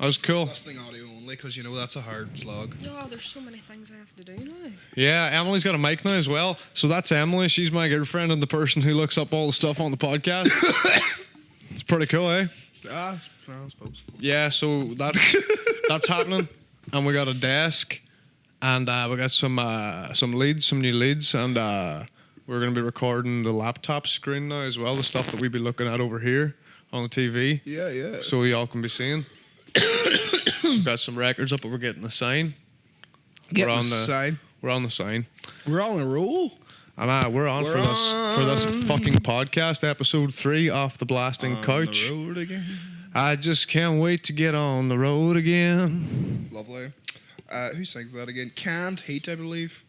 was cool. Listening audio only, because you know that's a hard slog. No, there's so many things I have to do now. Yeah, Emily's got a mic now as well. So that's Emily. She's my girlfriend and the person who looks up all the stuff on the podcast. It's pretty cool, eh? I suppose. Yeah, so that's happening. And we got a desk. And we got some new leads. And we're going to be recording the laptop screen now as well. The stuff that we'd be looking at over here on the TV. Yeah. So y'all can be seeing. We've got some records up, but we're getting a sign. We're on the sign. We're on the sign. We're on a roll. And we're on for this fucking podcast, episode 3, Off the Blasting Couch. On the road again. I just can't wait to get on the road again. Lovely. Who sings that again? Can't Heat, I believe.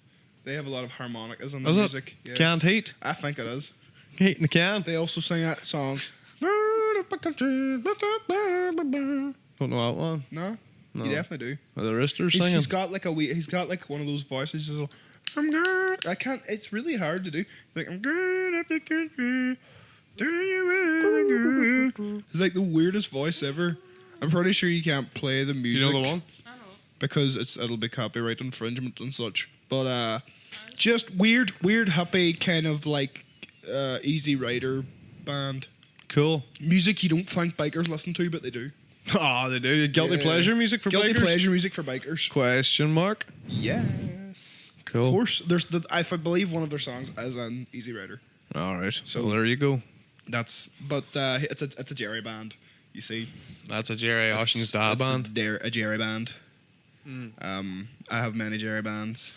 They have a lot of harmonicas on the Is music. it? Yes. Can't Heat? I think it is. Heat in the can? They also sing that song. Don't know that one. No? No. You definitely do. Are the roosters singing? He's got like one of those voices. He's like, I'm good. I can't. It's really hard to do. Like, I'm good at the country. Do you agree? It's like the weirdest voice ever. I'm pretty sure you can't play the music. You know the one? I know. Because it'll be copyright infringement and such. But just weird happy kind of like Easy Rider band. Cool. Music you don't think bikers listen to, but they do. Oh, they do. Guilty pleasure music for Guilty bikers? pleasure music for bikers. Question mark? Yes. Cool. Of course. I believe one of their songs is an Easy Rider. All right. So- So there you go. It's a Jerry band. You see. That's a Jerry Ocean's dad band. A Jerry band. I have many Jerry bands.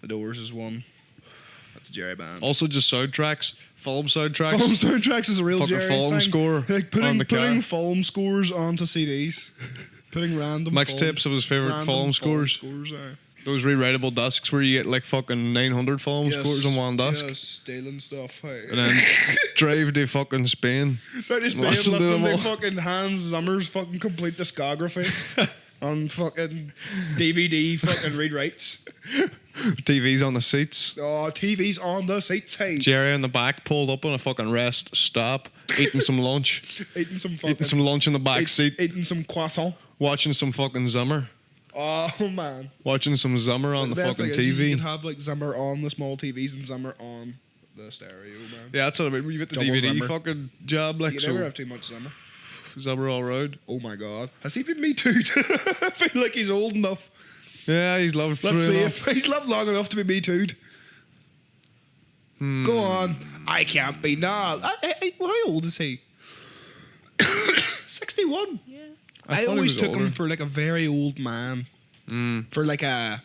The Doors is one. That's a Jerry band. Also just soundtracks. Film soundtracks. Film soundtracks is a real Fucking Jerry film thing. score Like on the car. putting film scores onto CDs. Putting random Mixtapes of his favourite film scores. Aye. Those rewritable discs where you get like fucking 900 film scores on one disc. Just stealing stuff. Hey. And then drive to fucking Spain. Right, just Listen to them listening all. to fucking Hans Zimmer's fucking complete discography on fucking DVD fucking rewrites. TVs on the seats. Oh, TV's on the seats, hey. Jerry in the back pulled up on a fucking rest stop, eating some lunch. Eating some lunch in the back seat, Eating some croissant. watching some fucking Zimmer. Oh, man. Watching some Zimmer on the best fucking thing is TV. you can have like Zimmer on the small TVs and Zimmer on the stereo, man. Yeah, that's what I mean. When you get the Double DVD Zimmer. fucking job, like, You so never have too much Zimmer. Zimmer all round. Oh my god. Has he been Me Too'd? I feel like he's old enough. Yeah, he's loved Let's through see enough. if he's lived long enough to be Me Too'd. Go on. I can't be. Nah. How old is he? 61. Yeah. I thought he always was took him older. for like a very old man. For like a.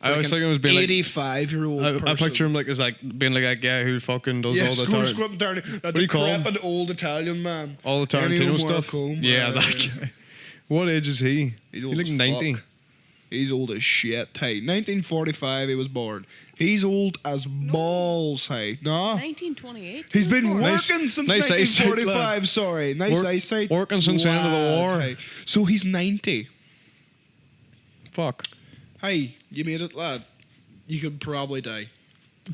I always think it was being like 85-year-old person. I picture him like as like being like a guy who fucking does all the tar- squatting dirty. That do you call him? decrepit old Italian man. all the Tarantino Ennio stuff. Morricone, Yeah, that guy. What age is he? He's Is old he like as 90? fuck. He's old as shit. Hey, 1945 he was born. He's old as balls. Hey, no. 1928. He's been Born. working since nice eyesight, 1945. Sorry, nice Work- eyesight. working since the end of the Lad, war. hey. So he's 90. Fuck. Hey, you made it, lad. You could probably die.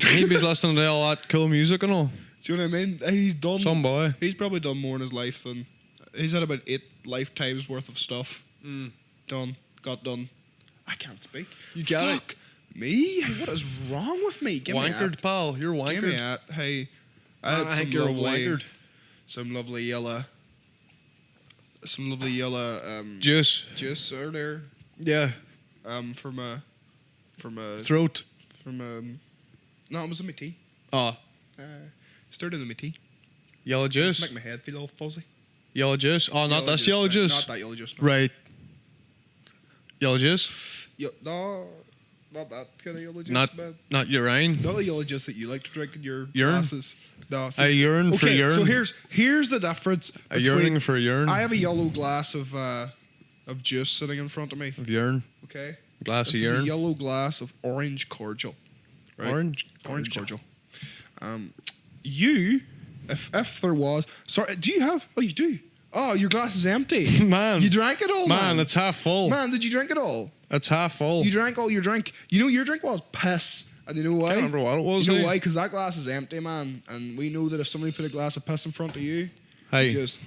He'd be listening to all that cool music and all. Do you know what I mean? He's done. Some boy. He's probably done more in his life than. He's had about 8 lifetimes worth of stuff. Done. Got done. I can't speak. You got it. Fuck me? What is wrong with me? Give me Wankered, that. pal. You're Give me wankered. that. Hey, I had I think you're wankered. some lovely yellow Juice. juice earlier. Yeah. From a Throat. no, it was in my tea. Oh. Started in my tea. Yellow It's juice. make my head feel all fuzzy. Yellow juice. Oh, not this yellow juice. Not that yellow juice. No. Right. Yellow juice. No, not that kind of yellow juice, Not man. not urine. Not the yellow juice that you like to drink in your Urine? glasses. No, A urine for okay, urine. so here's the difference. A urine for urine. I have a yellow glass of juice sitting in front of me. Of urine. Okay. Glass This of is a urine. yellow glass of orange cordial. Right? Orange cordial. You, if there was, sorry, do you have? Oh, you do. Oh, your glass is empty. Man. You drank it all, man. Man, it's half full. Man, did you drink it all? It's half full. You drank all your drink. You know your drink was piss. And you know why? I can't remember what it was. You know eh? why? Because that glass is empty, man. And we know that if somebody put a glass of piss in front of you, Hey, you just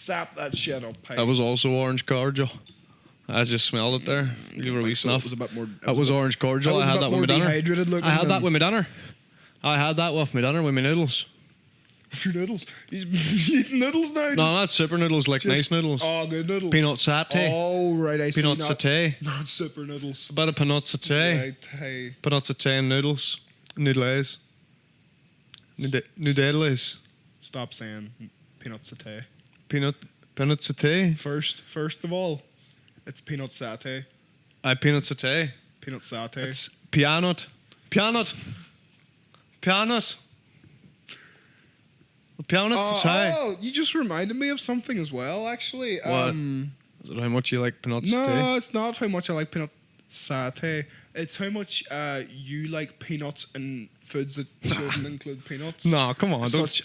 Sap that shit up. Hey. That was also orange cordial. I just smelled it there. You were a wee So snuff. it was a bit more. That was orange cordial. I had that with my dinner. Dehydrated looking. I had that with my dinner. I had that with my dinner with my noodles. Your noodles. He's eating noodles now. No, not super noodles, like nice noodles. Oh, good noodles. Peanut satay. Oh, right. I see. Peanut Not- satay. Not super noodles. A bit of peanut satay. Right. Hey. Peanut satay and noodles. Noodles. Noodles. Stop saying peanut satay. Peanut satay. First of all, it's peanut satay. Peanut satay. Peanut satay. It's peanut. Peanut. Peanut. Peanut satay. Oh, you just reminded me of something as well, actually. What? Is it how much you like peanut satay? No, it's not how much I like peanut satay. It's how much you like peanuts and foods that shouldn't include peanuts. No, come on. Such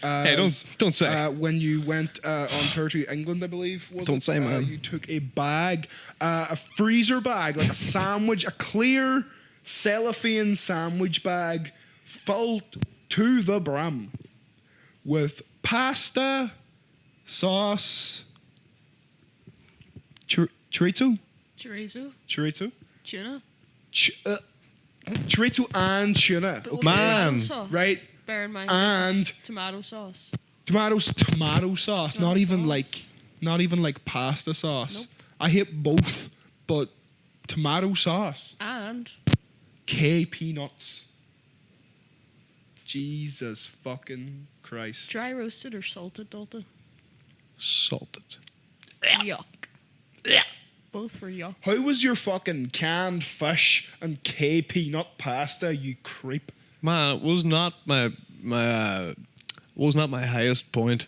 Don't say. when you went on tour to England, I believe. Don't say, man. You took a bag, a freezer bag, like a sandwich, a clear cellophane sandwich bag, filled to the brim with pasta, sauce, chorizo, Chorizo. Tuna. chorizo and tuna. But with Man. tomato sauce. Right. Bear in mind. And- this is tomato sauce. Tomato sauce, Tomato not even sauce. like pasta sauce. Nope. I hate both, but tomato sauce, And KP nuts. Jesus fucking Christ. dry roasted or salted, Dalton. Salted. Yuck. Both were yuck. How was your fucking canned fish and KP nut pasta, you creep? Man, it was not my highest point.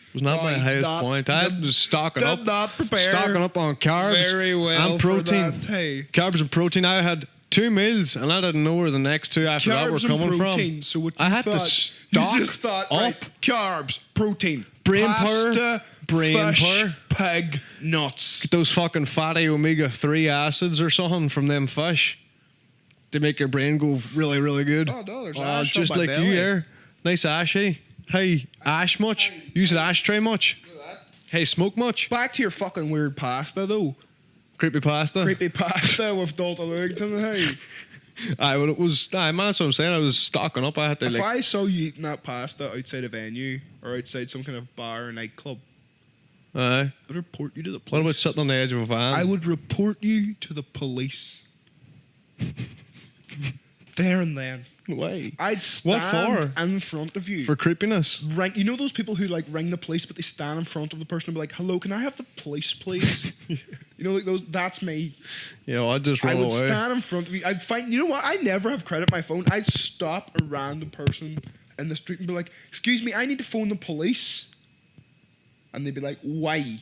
It was not Oh, my highest that- point. I was stocking did up. not prepare Stocking up on carbs very well and for protein. that, hey. Carbs and protein. I had 2 meals and I didn't know where the next 2 after that were Carbs and coming protein. from. So what I you had to thought, stock you just thought, up. right, carbs, protein, Brain pasta, brain fish, power. pig, nuts. Get those fucking fatty omega-3 acids or something from them fish. They make your brain go really, really good. Oh, no, there's ash just on my like belly. you here. Nice ashy. Hey, ash much? Use an ashtray much? Hey, smoke much? Back to your fucking weird pasta though. Creepy pasta? Creepy pasta with Dualta and Oisin. Hey, Aye, but it was, man, that's what I'm saying. I was stocking up. I had to, if like, I saw you eating that pasta outside a venue or outside some kind of bar or nightclub, aye. I'd report you to the police. What about sitting on the edge of a van? I would report you to the police. There and then. Why? I'd What stand for? in front of you. For creepiness? Ring, you know those people who like ring the police, but they stand in front of the person and be like, "Hello, can I have the police, please?" You know, like those. That's me. Yeah, I'd just I run would away. stand in front of you. I'd find. You know what? I never have credit my phone. I'd stop a random person in the street and be like, "Excuse me, I need to phone the police," and they'd be like, "Why?"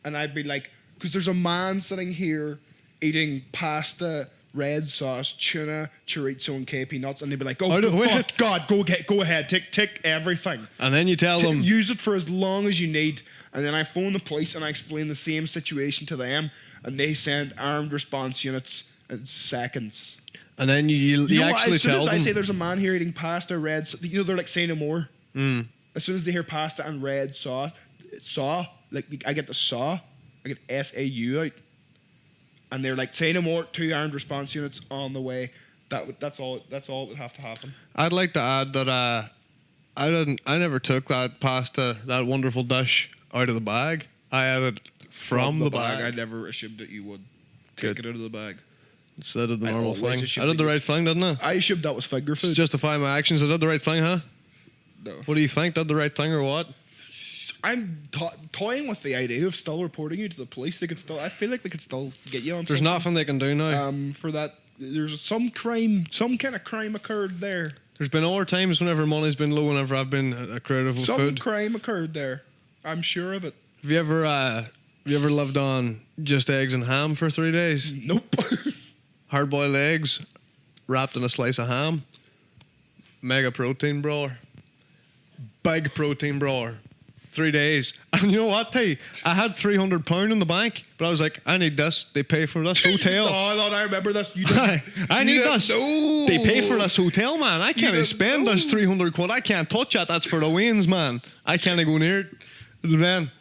And I'd be like, "Because there's a man sitting here eating pasta." Red sauce, tuna, chorizo, and KP nuts, and they'd be like, "Oh, Out of the way. fuck, God, go ahead, take everything, And then you tell them, use it for as long as you need." And then I phone the police and I explain the same situation to them, and they send armed response units in seconds. and then you You know what? actually As soon tell as I them. say there's a man here eating pasta, red, you know, they're like, "Say no more." Mm. As soon as they hear pasta and red sauce, like I get the saw, I get SAU out. And they're like, "Say no more." 2 armed response units on the way. That's all. That's all that would have to happen. I'd like to add that I never took that pasta, that wonderful dish, out of the bag. I had it from the bag. I never assumed that you would Good. take it out of the bag. Instead of the I normal always thing. assumed I did that the you- right thing, didn't I? I assumed that was finger To food. justify my actions, I did the right thing, huh? No. What do you think? Did the right thing or what? I'm toying with the idea of still reporting you to the police. They could still. I feel like they could still get you on. There's something. nothing they can do now. For that. There's some crime. Some kind of crime occurred there. There's been other times whenever money's been low, whenever I've been a creative with Some food. crime occurred there. I'm sure of it. Have you ever lived on just eggs and ham for 3 days? Nope. Hard boiled eggs wrapped in a slice of ham. Mega protein brawler. Big protein brawler. 3 days. And you know what, T? I had £300 in the bank, but I was like, I need this. They pay for this hotel. Oh, Lord, I remember this. You didn't, I you need didn't- this. No. They pay for this hotel, man. I can't didn't spend this know. 300 quid. I can't touch that. That's for the wins, man. I can't go near it. And then,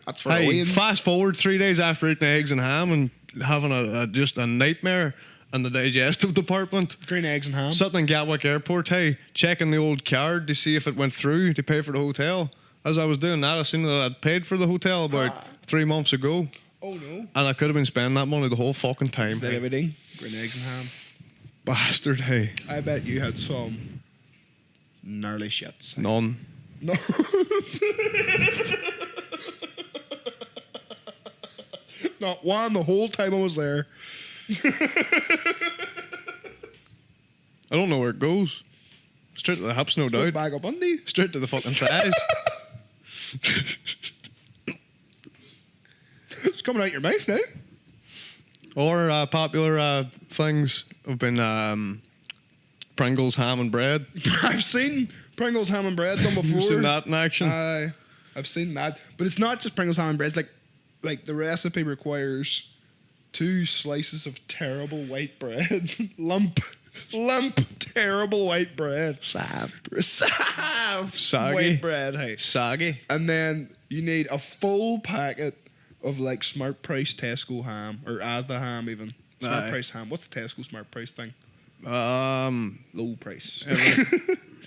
That's for hey, Wayne's. fast forward 3 days after eating eggs and ham and having just a nightmare in the digestive department. Green eggs and ham. Sitting in Gatwick Airport, hey, checking the old card to see if it went through to pay for the hotel. As I was doing that, I seen that I'd paid for the hotel about 3 months ago. Oh no. And I could have been spending that money the whole fucking time. Is that Hey. everything? Green eggs and ham. Bastard, hey. I bet you had some gnarly shits. None. No. Not one the whole time I was there. I don't know where it goes. Straight to the hips, no doubt. Bag up Bundy. Straight to the fucking thighs. It's coming out your mouth now. Or popular things have been Pringles, ham and bread. I've seen Pringles ham and bread done before. You've seen that in action? I've seen that, but it's not just Pringles ham and bread. It's like the recipe requires 2 slices of terrible white bread, lump, terrible white bread, Sav. Soggy white bread, hey, Soggy. and then you need a full packet of like Smart Price Tesco ham or Asda ham even. Smart Aye. Price ham. What's the Tesco Smart Price thing? Low price.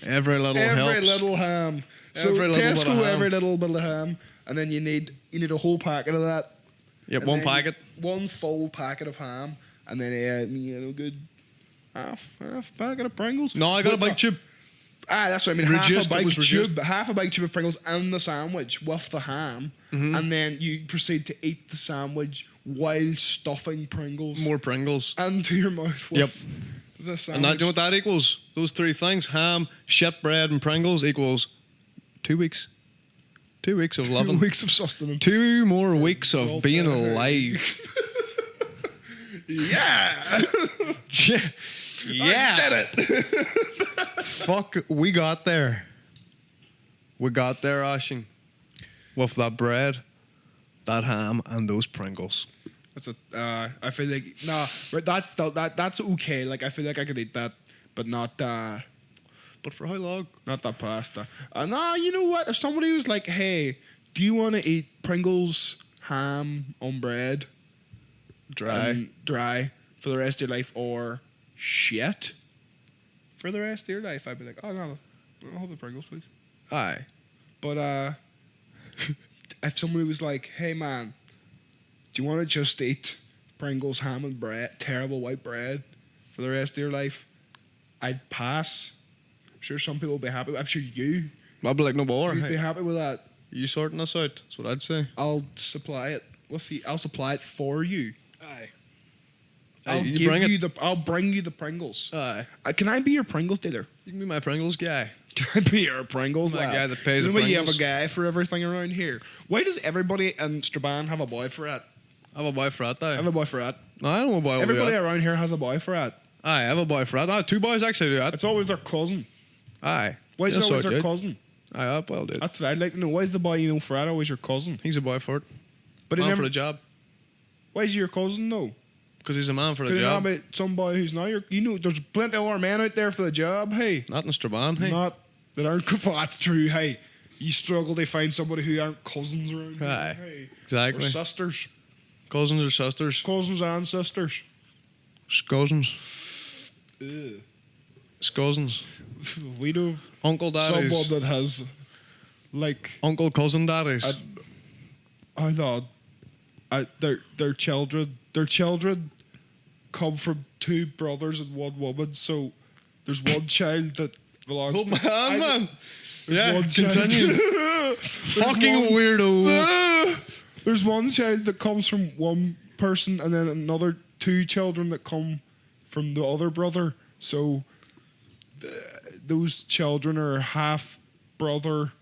Every little helps. Every little ham. So Every little bit of Tesco, ham. every little bit of ham, and then you need a whole packet of that. Yep, And one then packet. one full packet of ham, and then good half packet of Pringles. No, I got a But big tube. that's what I mean. Reduced, it was Half a big tube of Pringles and the sandwich with the ham, Mm-hmm. and then you proceed to eat the sandwich while stuffing Pringles More Pringles. into your mouth. With Yep. The sandwich. And that, you know what that equals? Those 3 things, ham, shit bread, and Pringles equals 2 weeks. 2 weeks of 2 loving. weeks of sustenance. 2 more weeks of Well, being better. alive. Yeah. Yeah. I did it. Fuck, we got there. We got there, Ashing. With that bread, that ham, and those Pringles. That's I feel like but that's okay. Like I feel like I could eat that, but not But for how long? not that pasta. You know what? If somebody was like, "Hey, do you want to eat Pringles ham on bread, Dry. dry for the rest of your life, or shit for the rest of your life?" I'd be like, "Oh no, I'll have the Pringles, please." Aye. But if somebody was like, "Hey man, do you want to just eat Pringles ham and bread, terrible white bread, for the rest of your life?" I'd pass. I'm sure some people will be happy. I'm sure I'll be like, no bother. you'd be Hey, happy with that. you sorting this out? That's what I'd say. I'll supply it with you. I'll supply it for you. Aye. I'll you give bring you it. I'll bring you the Pringles. Aye. Can I be your Pringles dealer? You can be my Pringles guy. Can I be your Pringles My lad? guy that pays the Remember you have a Pringles. guy for everything around here. Why does everybody in Strabane have a boy for it? I have a boy for that, though. I have a boy for it. No, I don't know boy will do Everybody that. around here has a boy for it. Aye, I have a boy for that. No, 2 boys actually do that. It's always their cousin. Aye. Why is it That's always so their good. cousin? Aye, up well, dude. That's what I'd like to know. Why is the boy you know for it always your cousin? He's a boy for it. But he Man never, for the job. why is he your cousin though? Because he's a man for the Could it not job. be some boy who's not your? You know, there's plenty of other men out there for the job. Hey, Not in Strabane, hey. not that aren't. Well, that's true. Hey, you struggle to find somebody who aren't cousins around here. Aye, Hey. exactly. Or sisters, Cousins or sisters. cousins and sisters. Cousins. Ew. Cousins. We know Uncle daddies. someone that has like Uncle cousin daddies. I thought their children come from 2 brothers and 1 woman. So there's one child that belongs. Oh, to man, man. There's Yeah, one child- continue. There's Fucking one- weirdo. There's one child that comes from one person, and then another 2 children that come from the other brother. So those children are half brother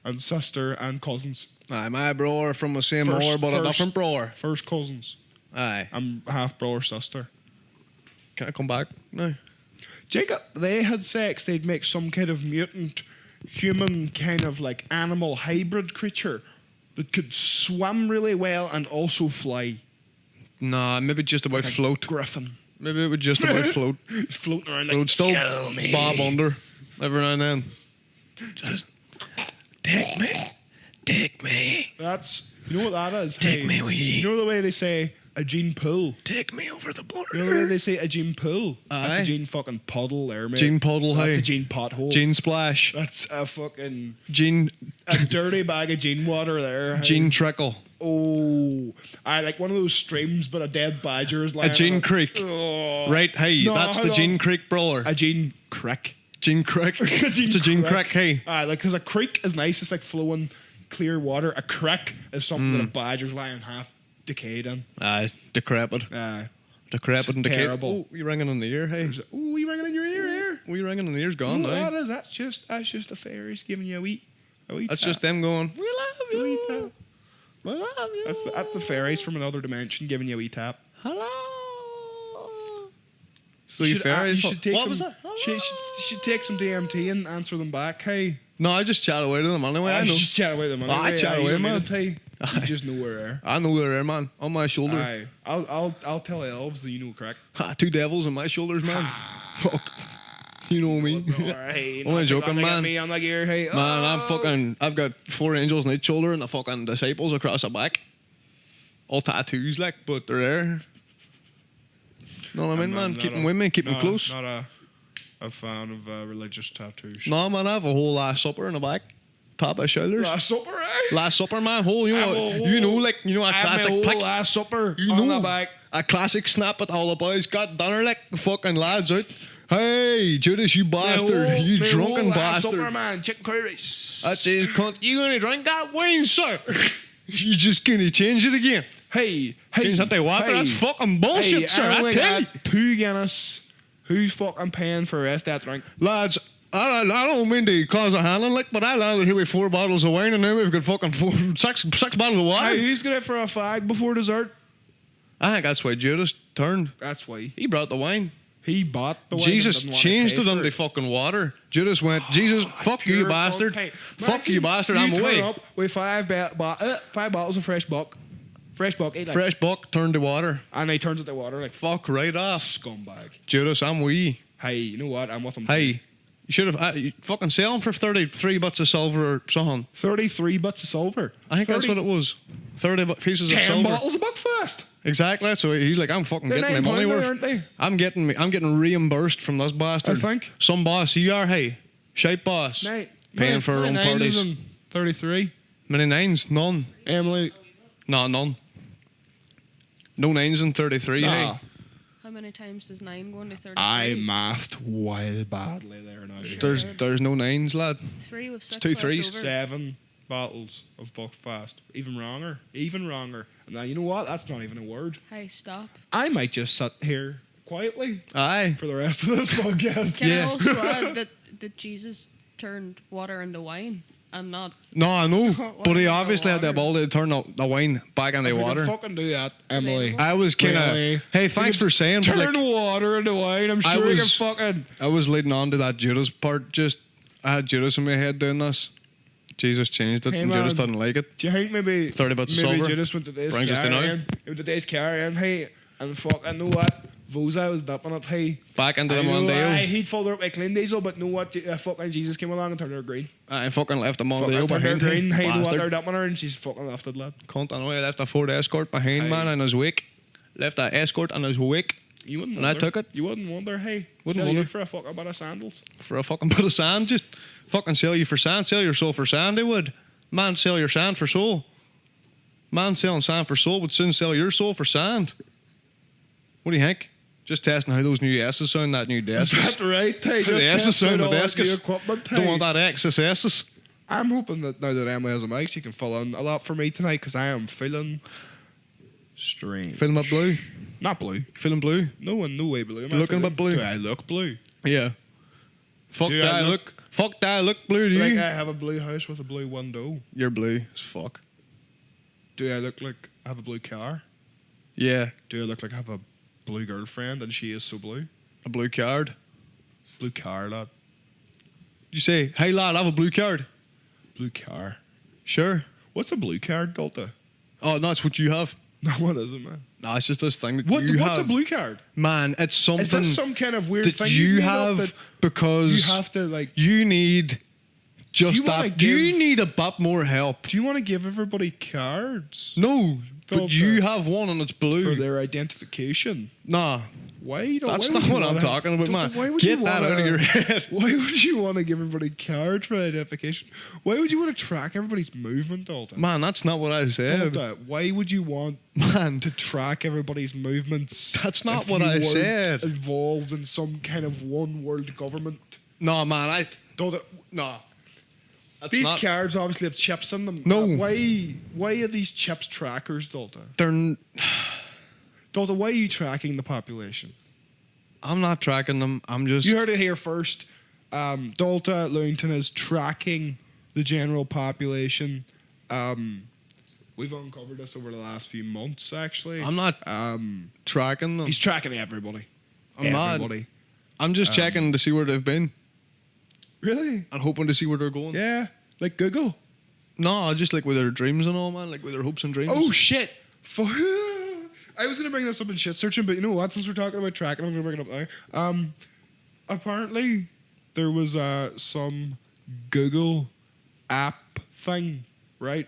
and sister and cousins. Aye, my brother from the same First- mother, but a first- different brother. First cousins. Aye. I'm half brother sister. Can I come back? No. Jacob, they had sex. They'd make some kind of mutant, human kind of like animal hybrid creature that could swim really well and also fly. Nah, maybe just about float. Griffin. Maybe it would just about float. Floating around But it like, would still "Kill me." bob under every now and then. Take me. That's, you know what that is? Take me away. You know the way they say a gene pool? Take me over the border. You know the way they say a gene pool? That's Aye. a gene fucking puddle there, mate. Gene puddle, That's hey. a gene pothole. Gene splash. That's a fucking... Gene A dirty bag of gene water there. Hey. Gene trickle. Oh, I like one of those streams, but a dead badger is lying A Gene on it. Creek. Oh. Right, hey, No, that's the hold on. Gene Creek brawler. A Gene Creek. Gene Creek. It's a Gene Creek, hey. Like, because a creek is nice. It's like flowing clear water. A creek is something that a badger's lying half decayed in. Aye, decrepit. Decrepit and decayed. Terrible. Oh, you ringing in the ear, hey. Oh, you ringing in your ear here? We ringing in the ear's gone Oh, now. that is. That's just the fairies giving you a wee That's tap. just them going, we love A wee you. tap. We love you. That's the fairies from another dimension giving you a wee tap. Hello. So you Should- fairies. you should take what some, was that? Should take some DMT and answer them back. Hey, No, I just chat away to them anyway. I know. Just chat away them. I chat away, man. You just know where they are. I know where they're, man. On my shoulder. Aye, I'll tell elves that you know correct. Ha, 2 devils on my shoulders, man. Fuck. You know me. Alright, Only joking, man. I'm like here, hey. Man, I've got 4 angels on each shoulder and the fucking disciples across the back. All tattoos, like, but they're there. Know what I mean, man? Keep them with me, keep them close. Not a fan of religious tattoos. No, man, I have a whole Last Supper in the back. Top of shoulders. Last Supper, eh? Last Supper, man. Whole, you know, a I have my classic whole pick. Last Supper You on know, the back. a classic snap at all the boys got dinner like fucking lads out. Hey, Judas, you bastard, you My drunken whole Last bastard. Supper, man. Chicken curry rice. That's it, cunt. You gonna drink that wine, sir? You just gonna change it again? Hey, Change that to water? hey. That's fucking bullshit, Hey, sir. I only tell you. got 2 Guinness. Who's fucking paying for the rest of that drink? Lads, I don't mean to cause a handling like, but I landed here with 4 bottles of wine and now we've got fucking 6 bottles of water. Hey, who's going out for a fag before dessert? I think that's why Judas turned. That's why. He brought the wine. He bought the wine. Jesus and didn't wanna changed pay it for into fucking water. Judas went, Jesus, fuck you, Pure bastard. cunt. Hey, Fuck you, imagine bastard, I'm you turn away. up with 5 bottles of fresh buck. Fresh buck, like, Fresh buck turned to water. and he turns it to water like Fuck right off. scumbag. Judas, I'm wee. Hey, you know what? I'm with him. Hey, you should have you fucking sell him for 33 butts of silver or something. 33 butts of silver. I think that's what it was. 30 pieces of 10 silver. bottles of Buckfast. Exactly. So he's like, I'm fucking They're getting my money £9 worth. aren't they? I'm getting reimbursed from this bastard. I think. Some boss. You are, hey. Shape boss. Paying for her own parties. 33. Many nines? None. Emily. No, none. No nines in 33, Nah. hey. How many times does 9 go into 33? I mathed wild badly there now. There's no nines, lad. 3 with 6 two left threes. over. 7 bottles of Buckfast. Even wronger. And now, you know what? That's not even a word. Hey, stop. I might just sit here quietly Aye. for the rest of this podcast. Can Yeah. I also add that Jesus turned water into wine and not... No, I know. What But he is the obviously had the water? ability to turn the wine back into If we could water. fucking do that, Emily. I was kind of. Really? Hey, thanks for saying. But Turn like, water into wine. I'm I sure you can was- fucking... I was leading on to that Judas part. I had Judas in my head doing this. Jesus changed it, Hey, and man. Judas didn't like it. Do you think maybe 30 butts of maybe silver Judas went to this brings us to now. carrion? He went to this carrion, hey, and fuck, I know what? Vosa was dipping it, hey. Back into I them on know, aye, deal. he'd followed up with clean diesel, but know what? Fucking Jesus came along and turned her green. I fucking left them on Fucking deal turned her behind green. him. Hey, know what? They're Bastard. dipping her, and she's fucking left it, lad. Cunt, I know he left a Ford Escort behind, Aye. man, in his wake. Left that Escort in his wake You wouldn't And I wonder. took it. You wouldn't wonder, hey. Wouldn't sell wonder. you for a fucking bit of sandals. for a fucking bit of sand. Just fucking sell you for sand. Sell your soul for sand, they would. Man, sell your sand for soul. Man selling sand for soul would soon sell your soul for sand. What do you think? Just testing how those new S's sound, that new Is Descus. that right? Hey, The just S's test sound out the all that new Descus. equipment. Don't Hey. want that excess S's. I'm hoping that now that Emily has a mic, she can fill in a lot for me tonight because I am feeling strange. Feeling a bit blue? Not blue. Feeling blue? No one, no way blue. Am You're looking a bit blue. Do I look blue? Yeah. Fuck Do that I look. Fuck that look blue to Like you. I have a blue house with a blue window. You're blue as fuck. Do I look like I have a blue car? Yeah. Do I look like I have a blue girlfriend and she is so blue? A blue card. Blue car, lad. You say, hey lad, I have a blue card. Blue car. Sure. What's a blue card, Delta? Oh, no, it's what you have. No, what is it, man? No, it's just this thing that What? you What's have. a blue card? Man, it's something Is this some kind of weird that thing you made up have that because you have to like? you need Just you wanna that. Do you give- need a bit more help? Do you want to give everybody cards No, but Don't, you have one and it's for blue. their identification? Nah, Why? that's why not would you what I'm wanna- talking about, man. Why would Get you that wanna, out of your head. Why would you want to give everybody cards for identification? Why would you want to track everybody's movement all the time? Man, that's not what I said. Why would you want Man, to track everybody's movements? That's not if what you I weren't said. Involved in some kind of one world government. no, man, Don't it- nah. That's These not. cards obviously have chips in them. No. Why are these chips trackers, Dalta? Dalta, why are you tracking the population? I'm not tracking them. I'm just. You heard it here first. Dalta Lewington is tracking the general population. We've uncovered this over the last few months, actually. I'm not tracking them. He's tracking everybody. I'm not. Everybody. I'm just checking to see where they've been Really? and hoping to see where they're going. Yeah. Like Google. No, just like with their dreams and all, man. Like with their hopes and dreams. Oh shit! I was gonna bring this up in shit searching, but you know what? Since we're talking about tracking, I'm gonna bring it up now. Apparently, there was some Google app thing, right?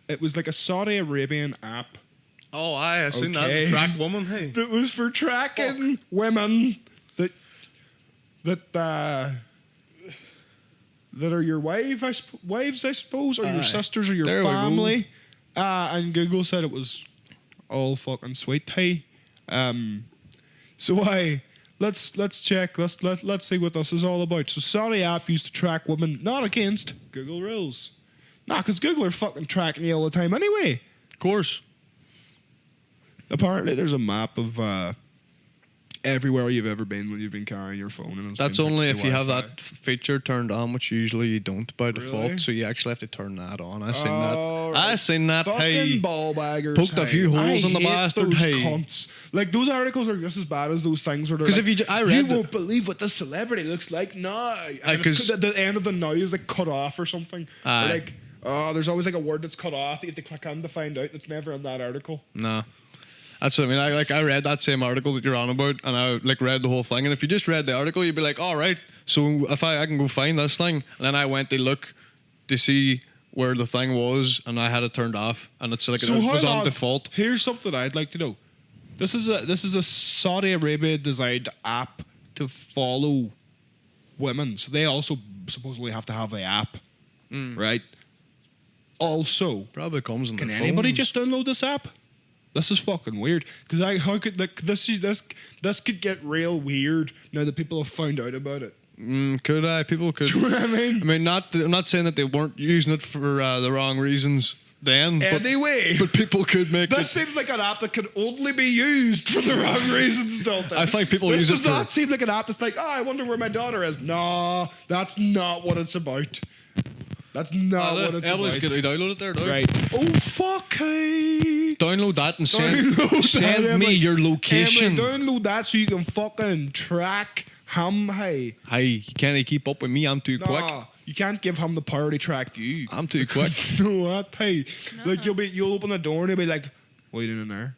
It was like a Saudi Arabian app Oh, I seen Okay. that. Track woman, hey. that was for tracking women that are your wives, I suppose, or Aye. your sisters, or your There we go. family. And Google said it was all fucking sweet. Hey, so let's check. Let's see what this is all about. So Saudi app used to track women, not against Google rules. Nah, because Google are fucking tracking you all the time anyway. Of course. Apparently, there's a map of everywhere you've ever been when you've been carrying your phone. And it's That's been only hooked if to you have Wi-Fi. that feature turned on, which usually you don't by Really? default. So you actually have to turn that on. I seen Oh, that. I right. seen that. Fucking Hey, ball baggers. poked a hey. few holes I in the hate bastard, those hey. cunts. Like those articles are just as bad as those things where they're 'Cause like, if you j- I you read the- won't believe what this celebrity looks like now. And 'cause- it's the end of the now is like cut off or something. Or Aye. like, there's always like a word that's cut off that you have to click on to find out. It's never in that article. nah. That's what I mean. I read that same article that you're on about, and I like read the whole thing. And if you just read the article, you'd be like, all right. So if I can go find this thing, and then I went to look to see where the thing was, and I had it turned off, and it's like it was hold on default. Here's something I'd like to know. This is a Saudi Arabia designed app to follow women. So they also supposedly have to have the app, right? Also, Probably comes in can the anybody phones. just download this app? This is fucking weird. Because how could like this could get real weird now that people have found out about it. Could I? People could. Do you know what I mean? I mean, I'm not saying that they weren't using it for the wrong reasons then, Anyway, but people could make this it. seems like an app that can only be used for the wrong reasons, don't it? I think people this use it does for- not seem like an app that's like, I wonder where my daughter is. No, that's not what it's about. That's not what it's Everybody's about. going to download it there, now. Right. Oh, fuck, hey. Download that and send, Download send that, me Emily. your location. Emily, download that so you can fucking track him, hey. Hey, you can't keep up with me. I'm too quick. Nah, you can't give him the power to track you. I'm too quick. You know what? Hey, No. like you'll open the door and he'll be like, "What are you doing in there?"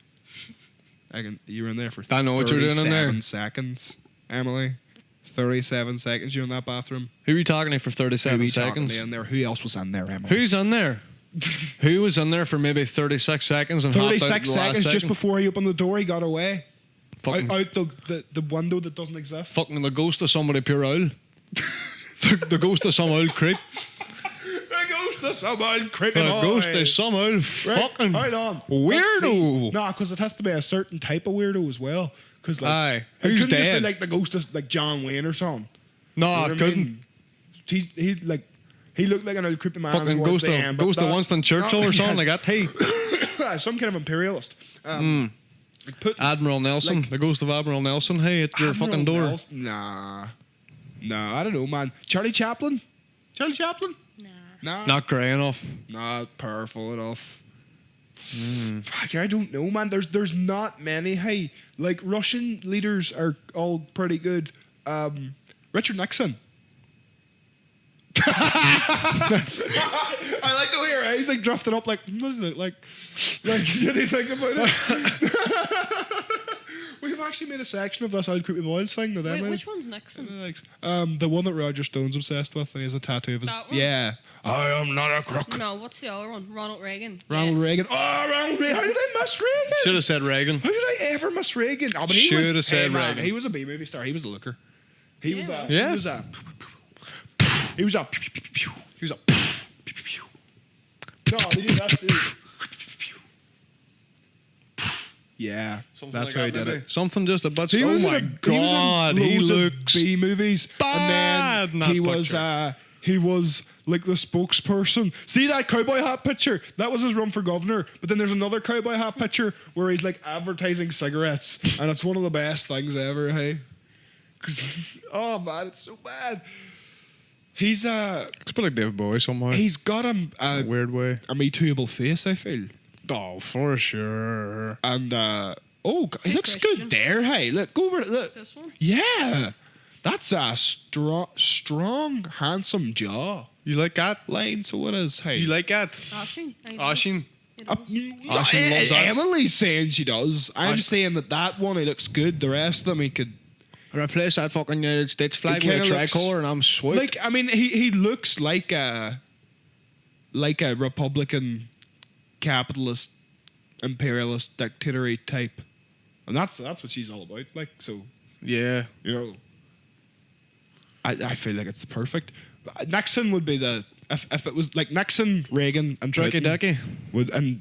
You're in there for. I know what you're doing in there. 37 seconds, Emily. 37 seconds. You're in that bathroom. Who are you talking to for Who are 37 you talking seconds? to in there? Who else was in there, Emily? Who's in there? Who was in there for maybe 36 seconds and hopped out 36 the last seconds just second? before he opened the door. He got away Fucking, out the window that doesn't exist. fucking the ghost of somebody pure owl. the ghost of some old creep. The ghost of someone creeping The on. ghost of some old fucking Hold on. weirdo. No, because it has to be a certain type of weirdo as well. Because like, Aye. it Who's couldn't just dead? be like the ghost of like John Wayne or something. No, You know I what I couldn't. mean? He looked like an old creepy man. Fucking towards ghost the of end, but ghost of that- Winston Churchill or something like that. Hey, Some kind of imperialist. Put Admiral Nelson, Like- the ghost of Admiral Nelson. Hey, at your Admiral fucking door. Nelson? Nah, I don't know, man. Charlie Chaplin. Nah. Nah, Not grey enough. not powerful enough. Fuck, I don't know, man. There's not many. Hey, like Russian leaders are all pretty good. Richard Nixon. I like the way your eyes like drifted up. Like, what does it look like? Like, did he think about it? We've actually made a section of this old creepy boys thing that Wait, Emily which one's Nixon? likes. The one that Roger Stone's obsessed with. He has a tattoo of his. That one? Yeah. I am not a crook. No, what's the other one? Ronald Reagan. Ronald Yes. Reagan. Oh, Ronald Reagan. How did I miss Reagan? Should have said Reagan. How did I ever miss Reagan? Oh, but he was, Shoulda said man, Reagan. He was a B movie star. He was a looker. He was a. Yeah. He was a. He was a. He was a. No, they did that too. Yeah, Something that's like how he that, did maybe. it. Something just a bit. He Oh was my in a, god, he loads of looks B movies, bad in and that then he was like the spokesperson. See that cowboy hat picture? That was his run for governor. But then there's another cowboy hat picture where he's like advertising cigarettes, and it's one of the best things ever. Hey, 'cause oh man, it's so bad. He's It's a bit like David Bowie somehow. he's got a weird way. a Me Too-able face, I feel. Oh, for sure. And he looks Christian. good there. Hey, look, go over it. Look. This one? Yeah, that's a strong, handsome jaw You like that? line. So it is. Hey, You like that? Oshin. Oshin. Ashton loves that. Emily's saying she does. I'm Ash- saying that one he looks good. The rest of them he could. Replace that fucking United States flag He with a kinda looks- tricolor and I'm sweet. Like I mean, he looks like a Republican, capitalist, imperialist, dictatorial type, and that's what she's all about. Like so. yeah. You know, I feel like it's perfect. Nixon would be the if it was like Nixon, Reagan, and Tricky Clinton Ducky. would and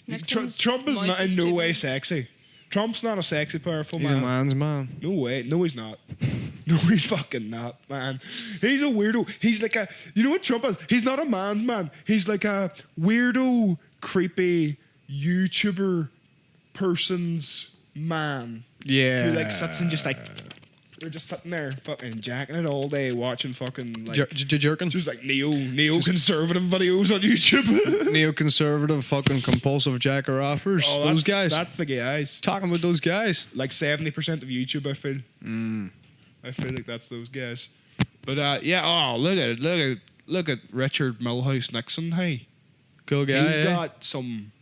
Nixon's Trump is not in no Mikey way Stupid. sexy. Trump's not a sexy, powerful He's man. a man's man. No way. No, he's not. No, he's fucking not, man. He's a weirdo. He's like a. You know what Trump is? He's not a man's man. He's like a weirdo, creepy YouTuber person's man. Yeah. Who like sits and just like they're just sitting there fucking jacking it all day, watching fucking like Jerkin? just like neo-conservative videos on YouTube. Neoconservative fucking compulsive jacker offers. Oh, those guys. That's the guys. Talking about those guys. Like 70% of YouTube, I feel. I feel like that's those guys. But yeah. Oh, look at it. Look at Richard Milhouse Nixon. Hey, Cool guy. he's got some.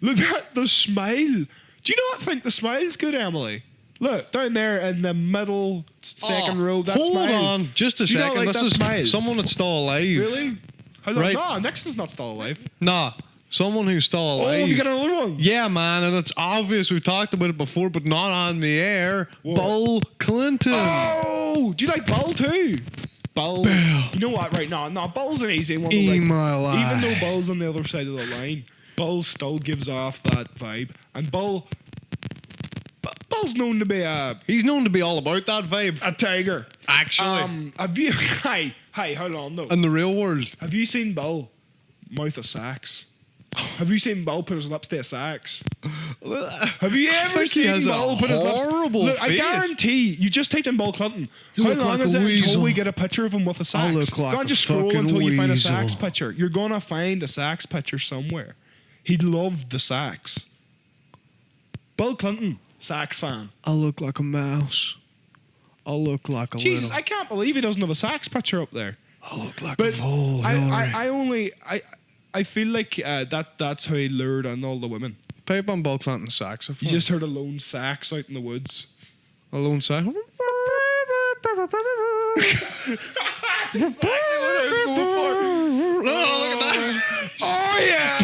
Look at the smile. Do you not think the smile's good, Emily? Look down there in the middle second row. That hold smile. on, just a Do you not second. like This that is smile? someone that's still alive. Really? Hold on. Right. No, Nixon's not still alive. Nah, someone who's still Oh, alive. you got another one. Yeah, man, and it's obvious we've talked about it before, but not on the air. What? Bill Clinton. Oh, do you like Bull too? Bull. You know what? Right now, no, Bull's an easy one. To like. Email Even though Bull's on the other side of the line, Bull still gives off that vibe, and Bull's known to be he's known to be all about that vibe, a tiger. actually. Have you? Hey, hold on though. in the real world. Have you seen Bull mouth a sax? Have you seen Bull put his lips to a sax? Have you ever think he seen has a Bull put his lips? horrible Look, I face. guarantee you just typed in Bull Clinton. You How look long like is a it until weasel. we get a picture of him with a sax? look like Don't a just scroll fucking until you find a weasel. sax picture. You're gonna find a sax picture somewhere. He loved the sax. Bill Clinton, sax fan. I look like a mouse. I look like a Jesus, little. I can't believe he doesn't have a sax picture up there. I look like a But vole. I feel like that's how he lured in all the women. Type on Bill Clinton saxophone. You just heard a lone sax out in the woods. a lone sax. Oh yeah!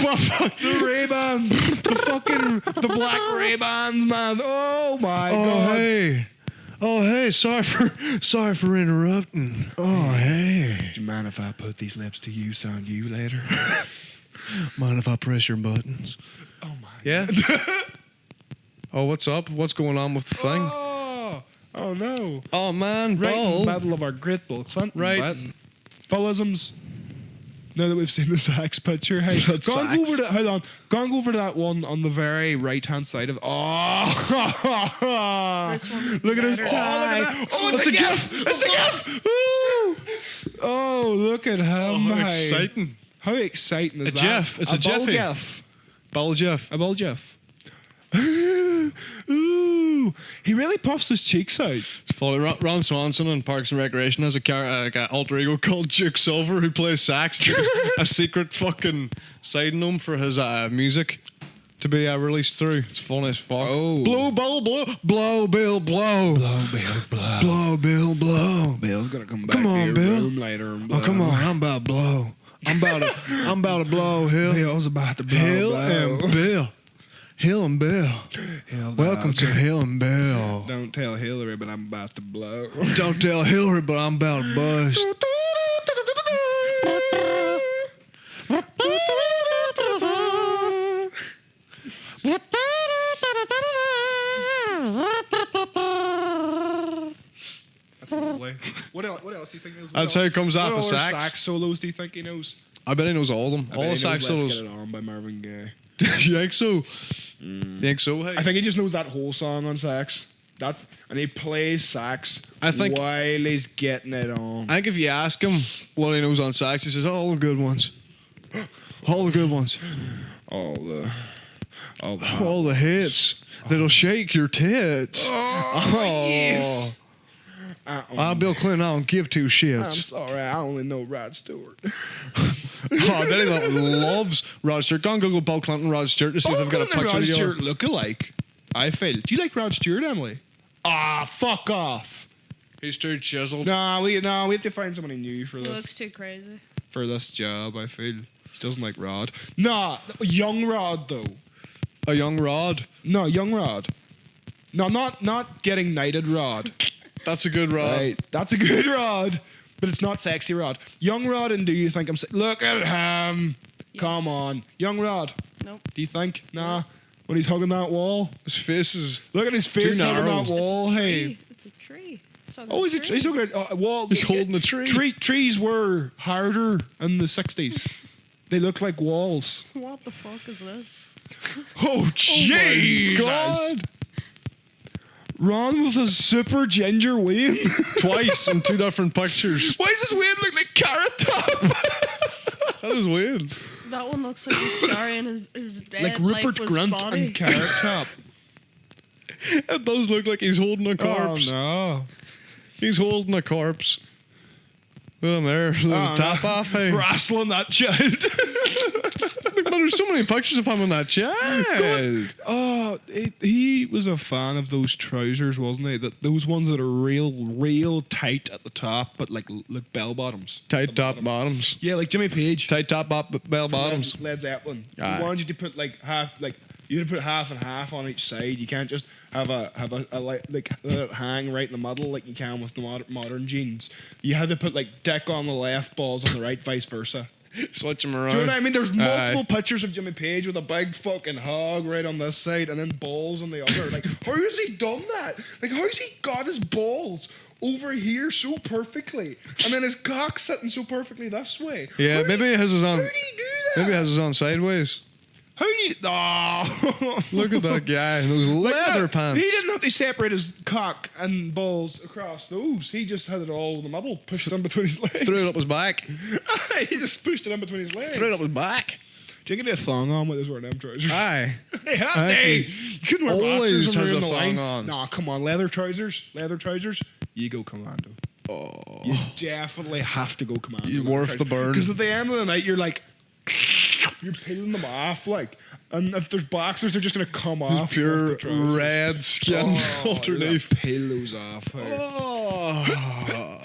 The Ray-Bans. The black Ray-Bans, man. Oh my god. Oh hey, sorry for interrupting. Oh hey. Do you mind if I put these lips to use on you later? Mind if I press your buttons? Oh my Yeah. Oh, what's up? What's going on with the thing? Oh no. Oh man, Right in Bill. the battle of our great Bill Clinton. Right. But Bullisms. Now that we've seen the sax picture, hey, go Sax. over to hold on. Go and go over to that one on the very right hand side of. Oh, This one. look at his better. tie. Oh, it's a gif. It's a gif. Ooh. Oh, look at him. How hey. exciting. How exciting is A that? gif. It's a Bull jiffy. gif. Bill Jeff. A bull gif. Ooh, he really puffs his cheeks out. It's funny. Ron Swanson in Parks and Recreation has a alter ego called Duke Silver who plays sax. A secret fucking pseudonym for his music. to be released through. It's funny as fuck. Oh. Blow, Bill, blow. Blow, Bill, blow. Blow, Bill, blow. Blow, Bill, blow. Bill's gonna come back Come on, to your Bill. room later and blow. Oh, come on. I'm about to blow. I'm about to blow, Hill. Bill's about to blow. Hill blow. and Bill. Hill and Bill. Hill Welcome dog. to Hill and Bill. Don't tell Hillary, but I'm about to blow. Don't tell Hillary, but I'm about to bust. That's lovely. What else do you think he knows? That's how it comes off What a other sax. solos do you think he knows? I bet he knows all of them. I All bet the he knows sax Let's solos. Get It On by Marvin Gaye. You think so? You think so? Hey? I think he just knows that whole song on sax. And he plays sax I think- while he's getting it on. I think if you ask him what he knows on sax, he says, all the good ones. All the good ones. All the All the hits that'll shake your tits. yes. I'm Bill Clinton. I don't give two I'm shits. sorry, I only know Rod Stewart. I bet he loves Rod Stewart. Go and Google Bill Clinton, Rod Stewart to see if they've got a picture Rod together. Stewart look alike. I feel. Do you like Rod Stewart, Emily? Ah, fuck off. He's too chiseled. Nah, we have to find somebody new for He this. looks too crazy. For this job, I feel. He doesn't like Rod. Nah, young Rod though. A young Rod. No, young Rod. No, not getting knighted Rod. That's a good Rod. Right, that's a good Rod, but it's not sexy Rod. Young Rod, and do you think I'm? Look at him. Yeah. Come on, young Rod. Nope. Do you think? Nah. When he's hugging that wall, His face is. look at his face hugging narrow. that wall. Hey. It's a tree. Oh, he's looking at a wall. He's holding a tree. Trees were harder in the 60s. They look like walls. What the fuck is this? Oh, Jesus. God. Ron with a super ginger Wayne. Twice in two different pictures. Why does this Wayne look like Carrot Top? That is weird. That one looks like he's carrying his dead Like Rupert lifeless Grint body. and Carrot Top. It does look like he's holding a corpse. Oh, no. He's holding a corpse. Look at him there. Little top off. Hey. Wrestling that child. Look, man, there's so many pictures of him on that child. Oh, he was a fan of those trousers, wasn't he? Those ones that are real tight at the top, but like bell bottoms. Tight top bottoms. Yeah, like Jimmy Page. Tight top bell bottoms. Led Zeppelin. Aye. He wanted you to put like half, like you had to put half and half on each side. You can't just have a like let it hang right in the middle like you can with the modern jeans. You had to put like dick on the left, balls on the right, vice versa. Switch him around. Do you know what I mean? There's multiple Aye. pictures of Jimmy Page with a big fucking hog right on this side and then balls on the other. Like, how has he done that? Like, how has he got his balls over here so perfectly and then his cock sitting so perfectly this way? Yeah, maybe he has his on. How did he do that? Maybe he has his on sideways. How do you? Oh. Look at that guy in those Like, leather look, pants. He didn't have to separate his cock and balls across those. He just had it all in the middle, pushed it in between his legs. Threw it up his back. He just pushed it in between his legs. Threw it up his back. Do you get a thong on with his wearing them trousers? Aye. Hey, Aye. hey, you couldn't wear Always boxers when has you're in a the thong line. on. Nah, come on, leather trousers. You go commando. Oh. You definitely have to go commando. You worth the burn. Because at the end of the night, you're like, you're peeling them off, like, and if there's boxers, they're just gonna come off. Pure off the trousers. red skin Oh, underneath. you gotta peel those off. Hey. Oh.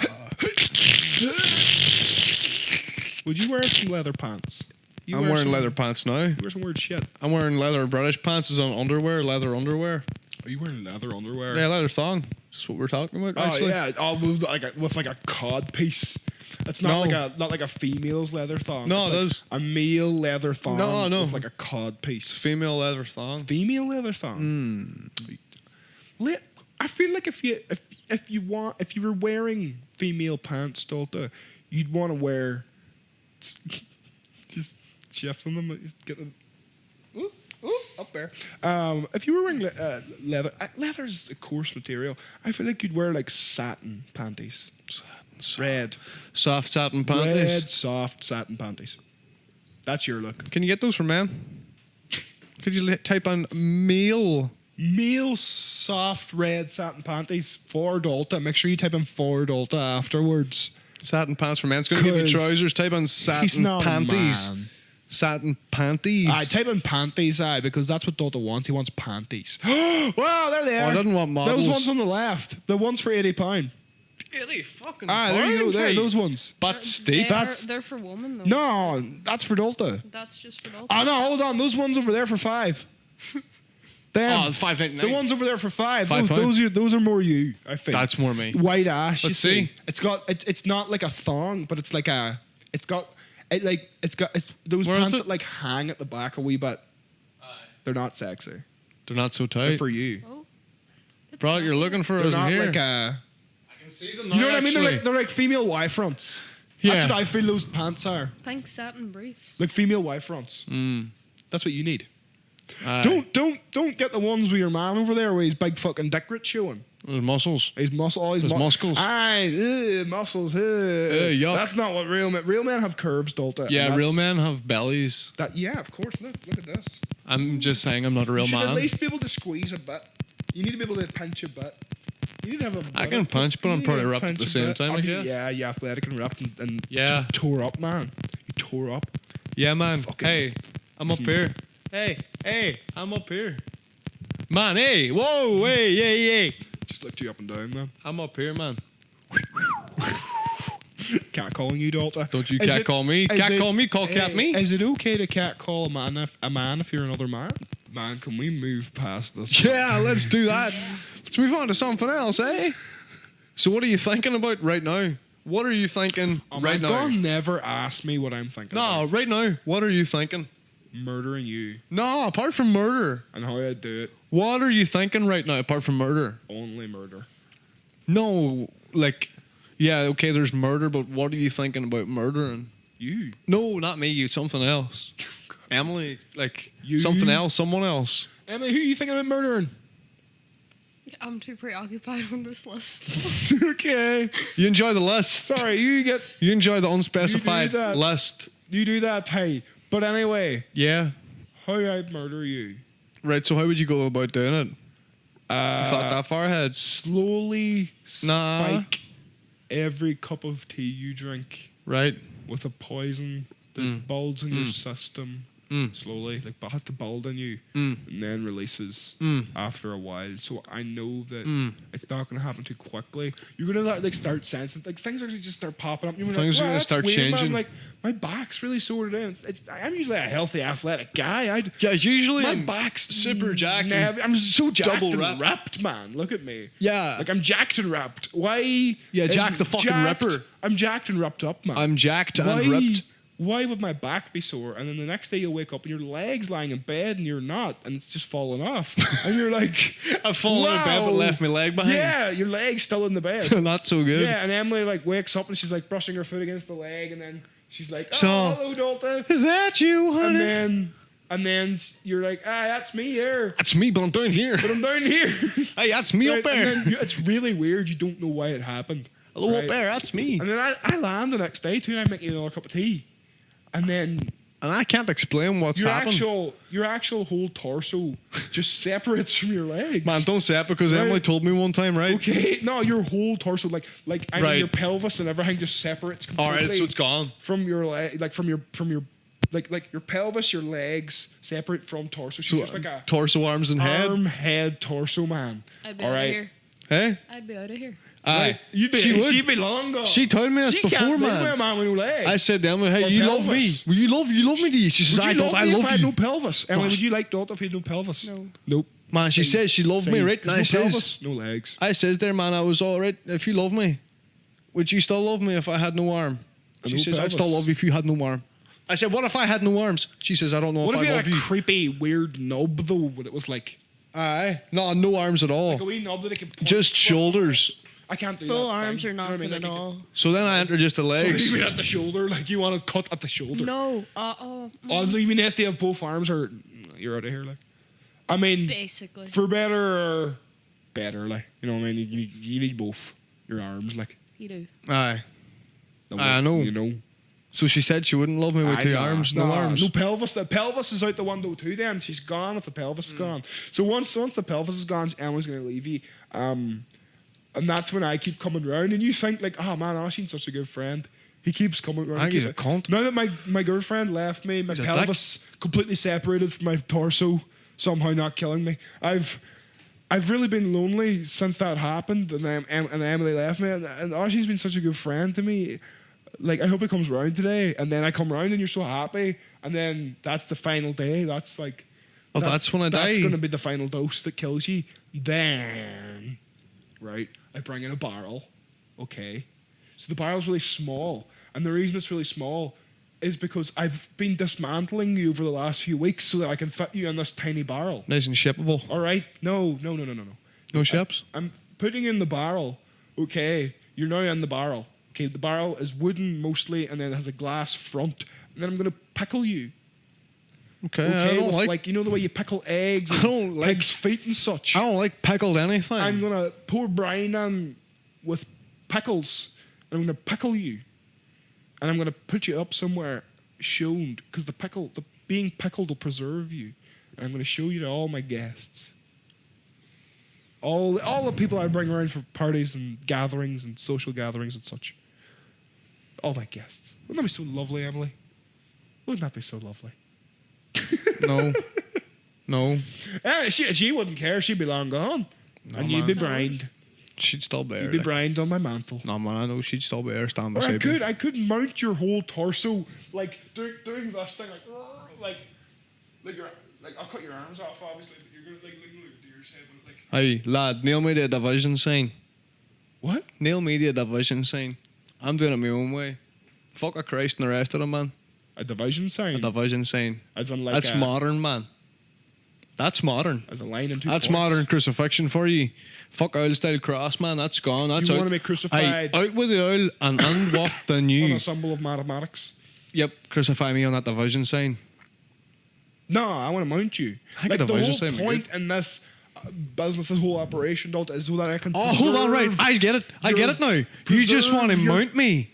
Would you wear some leather pants? You I'm wear wearing some- leather pants now. You wear some weird shit. I'm wearing leather British pants as on underwear, leather underwear. Are you wearing leather underwear? Yeah, leather thong. That's what we're talking about, Oh actually. yeah, all with like a cod piece. It's not No. not like a female's leather thong. No, It's it like is. a male leather thong. No. with like a cod piece. Female leather thong. Female leather thong. I feel like if you were wearing female pants, Dualta, you'd want to wear just shifting them, just get them. Ooh, up there. If you were wearing leather, leather's a coarse material. I feel like you'd wear like satin panties. Red. Soft satin panties. Red, soft satin panties. That's your look. Can you get those for men? Could you type on male? Male soft red satin panties for Dualta. Make sure you type in for Dualta afterwards. Satin pants for men. It's going to give you 'Cause trousers. Type on He's satin not panties. a man. satin panties. I type in panties, because that's what Dalton wants. He wants panties. Wow, there they Oh, are. I didn't want models. Those ones on the left. The ones for £80. Really fucking There you go. There, those ones. But steep. They're for women though. No, that's for Dalton. That's just for adults. Oh no, hold on. Those ones over there for £5. Them. Oh, $5.99. The ones over there for £5. £5. Those are more you. I think That's more me. white ash. Let's you see. It's not like a thong, but it's like a. It's those Where is pants it? that like hang at the back a wee bit. They're not sexy. They're not so They're tight. for you. Oh. It's Bro, not. you're looking for They're us in not here. like a. I can see them. You know what I mean? They're like female Y fronts. Yeah. That's what I feel those pants are. Pink satin briefs. Like female Y fronts. Mm. That's what you need. Aye. Don't get the ones with your man over there where he's big fucking dick rich showing. There's muscles. He's muscle. His muscles. Aye, muscles. yuck. That's not what real men have curves, Dalton. Yeah, real men have bellies. Yeah, of course. Look at this. I'm just saying I'm not a real You should man. at least be able to squeeze a bit. You need to be able to pinch a bit. You need to have a. I can punch, but I'm probably ripped at the same time, I guess. Yeah, you're athletic and ripped and Yeah. tore up, man. You tore up. Yeah, man. Fucking- Hey, I'm up here. Hey, I'm up here. Man, hey, whoa, hey. Just looked you up and down, man. I'm up here, man. Catcalling you, Dalton. Don't you catcall me. Catcall me, call cat me. Is it okay to catcall a man if you're another man? Man, can we move past this? Yeah, let's do that. Let's move on to something else, eh? So what are you thinking about right now? What are you thinking right now? Don't never ask me what I'm thinking. No, about. right now. What are you thinking? Murdering you No, apart from murder. and how I do it. What are you thinking right now apart from murder? Only murder. No, like, yeah, okay, there's murder, but what are you thinking about murdering? You. No, not me, you, something else. Emily, like, You? something else, someone else. Emily, who are you thinking about murdering? I'm too preoccupied with this list. Okay. You enjoy the list. Sorry, you You enjoy the unspecified You do that. list. that, hey. But anyway, Yeah. how I'd murder you. Right, so how would you go about doing it? You thought that far ahead? Slowly Nah. spike every cup of tea you drink Right. with a poison that builds in your system. Slowly, like has to build in you, and then releases after a while. So I know that it's not going to happen too quickly. You're going to like start sensing like things are going to just start popping up. You're gonna be Things are "Wow, gonna that's start weird, man." changing. Like my back's really sore today. I'm usually a healthy, athletic guy. Yeah, usually My I'm back's super jacked and I'm so jacked double and wrapped. ripped, man. Look at me. Yeah. Like I'm jacked and ripped. Why? Yeah, is Jack the fucking jacked- Ripper. I'm jacked and ripped up, man. I'm jacked Why- and ripped. Why would my back be sore? And then the next day you wake up and your leg's lying in bed and you're not, and it's just falling off. And you're like, I've fallen in bed but wow. left my leg behind. Yeah, your leg's still in the bed. Not so good. Yeah, and Emily like wakes up and she's like brushing her foot against the leg, and then she's like, "Oh, So- hello, Dalton." Is that you, honey? And then you're like, that's me here, That's me, but I'm down here. but I'm down here. Hey, that's me Right, up there. and then it's really weird. You don't know why it happened. Hello right? up there, that's me. And then I land the next day too, and I make you another cup of tea, and then And I can't explain what's happened. your actual whole torso just separates from your legs. Man, don't say it because Right. Emily told me one time, right? Okay, no, your whole torso, like I mean, Right. your pelvis and everything just separates completely. All right, so it's gone. From your leg, like from your like your pelvis, your legs separate from torso. So, She's just like a torso, arms, and head. arm, head, torso, man. I'd be All out right. of here. Hey? I'd be out of here. Aye. She'd would. be long gone. She told me this She before, can't live man. with a man with no legs. I said to Emily, hey, Or you love me. pelvis. Well, you love me, do you? She says, Would you I love me love if I had you. no pelvis? Emily, Gosh. would you like Dalton if he had no pelvis? No. Nope. Man, she says she loved me, Same. right? And No I says, pelvis, no legs. I says there, man, I was all right. If you love me, would you still love me if I had no arm? And She no says, I'd pelvis. still love you if you had no arm. I said, what if I had no arms? She says, I don't know What if if you I had love a you. creepy, weird knob though? But it was like Aye. No arms at all. a wee knob that it can point Just stuff. shoulders. I can't do Full that arms thing. are Do you know what I nothing mean? at Like, all. So then I enter just the So legs. you mean at the shoulder, like you want to cut at the shoulder. No. Oh, you mean if they have both arms, or you're out of here, like. I mean, Basically. for better, like you know what I mean. You need both your arms, like. You do. Aye. I know. You know. So she said she wouldn't love me with two arms, no arms. No pelvis. The pelvis is out the window too. Then she's gone if the pelvis is gone. So once the pelvis is gone, Emma's gonna leave you. And that's when I keep coming round, and you think like, oh man, Oisin's such a good friend. He keeps coming around. I think he's a cunt. Now that my girlfriend left me, my He's a pelvis completely separated from my torso, somehow not killing me. I've really been lonely since that happened, and Emily left me, and she's been such a good friend to me. Like, I hope it comes round today, and then I come round and you're so happy, and then that's the final day. That's like, Oh, that's when I die. That's going to be the final dose that kills you. Then, right, I bring in a barrel. Okay. So the barrel's really small. And the reason it's really small is because I've been dismantling you over the last few weeks so that I can fit you in this tiny barrel. Nice and shippable. All right? No. No ships? I'm putting in the barrel. Okay. You're now in the barrel. Okay. The barrel is wooden mostly, and then it has a glass front. And then I'm going to pickle you. Okay, Okay, I don't with like you know the way you pickle eggs and I don't like- pig's feet and such. I don't like pickled anything. I'm gonna pour brine in with pickles, and I'm gonna pickle you, and I'm gonna put you up somewhere shown, because the being pickled will preserve you, and I'm gonna show you to all my guests, all the people I bring around for parties and gatherings and social gatherings and such. All my guests. Wouldn't that be so lovely, Emily? Wouldn't that be so lovely? No. She wouldn't care. She'd be long gone. No, And you'd be man. brined. She'd still be there. You'd be brined on my mantle. No, man, I know she'd still be there, stand Or beside me. I could mount your whole torso, like doing this thing, like I'll cut your arms off, obviously, but you're gonna like a deer's head, but like. Hey, lad, nail me the division sign. What? Nail me the division sign. I'm doing it my own way. Fuck a Christ and the rest of them, man. A division sign. A division sign. As in like That's modern, man. That's modern. As a line and two That's points. modern crucifixion for you. Fuck oil style cross, man. That's gone. That's You out. want to be crucified Aye, out with the oil and in with the on new. a symbol of mathematics. Yep, crucify me on that division sign. No, I want to mount you. I Like think the a division whole sign would be point in this business, this whole operation, Dualta, is so that I can. Oh, hold on, right. I get it. I get it now. You just want to mount me.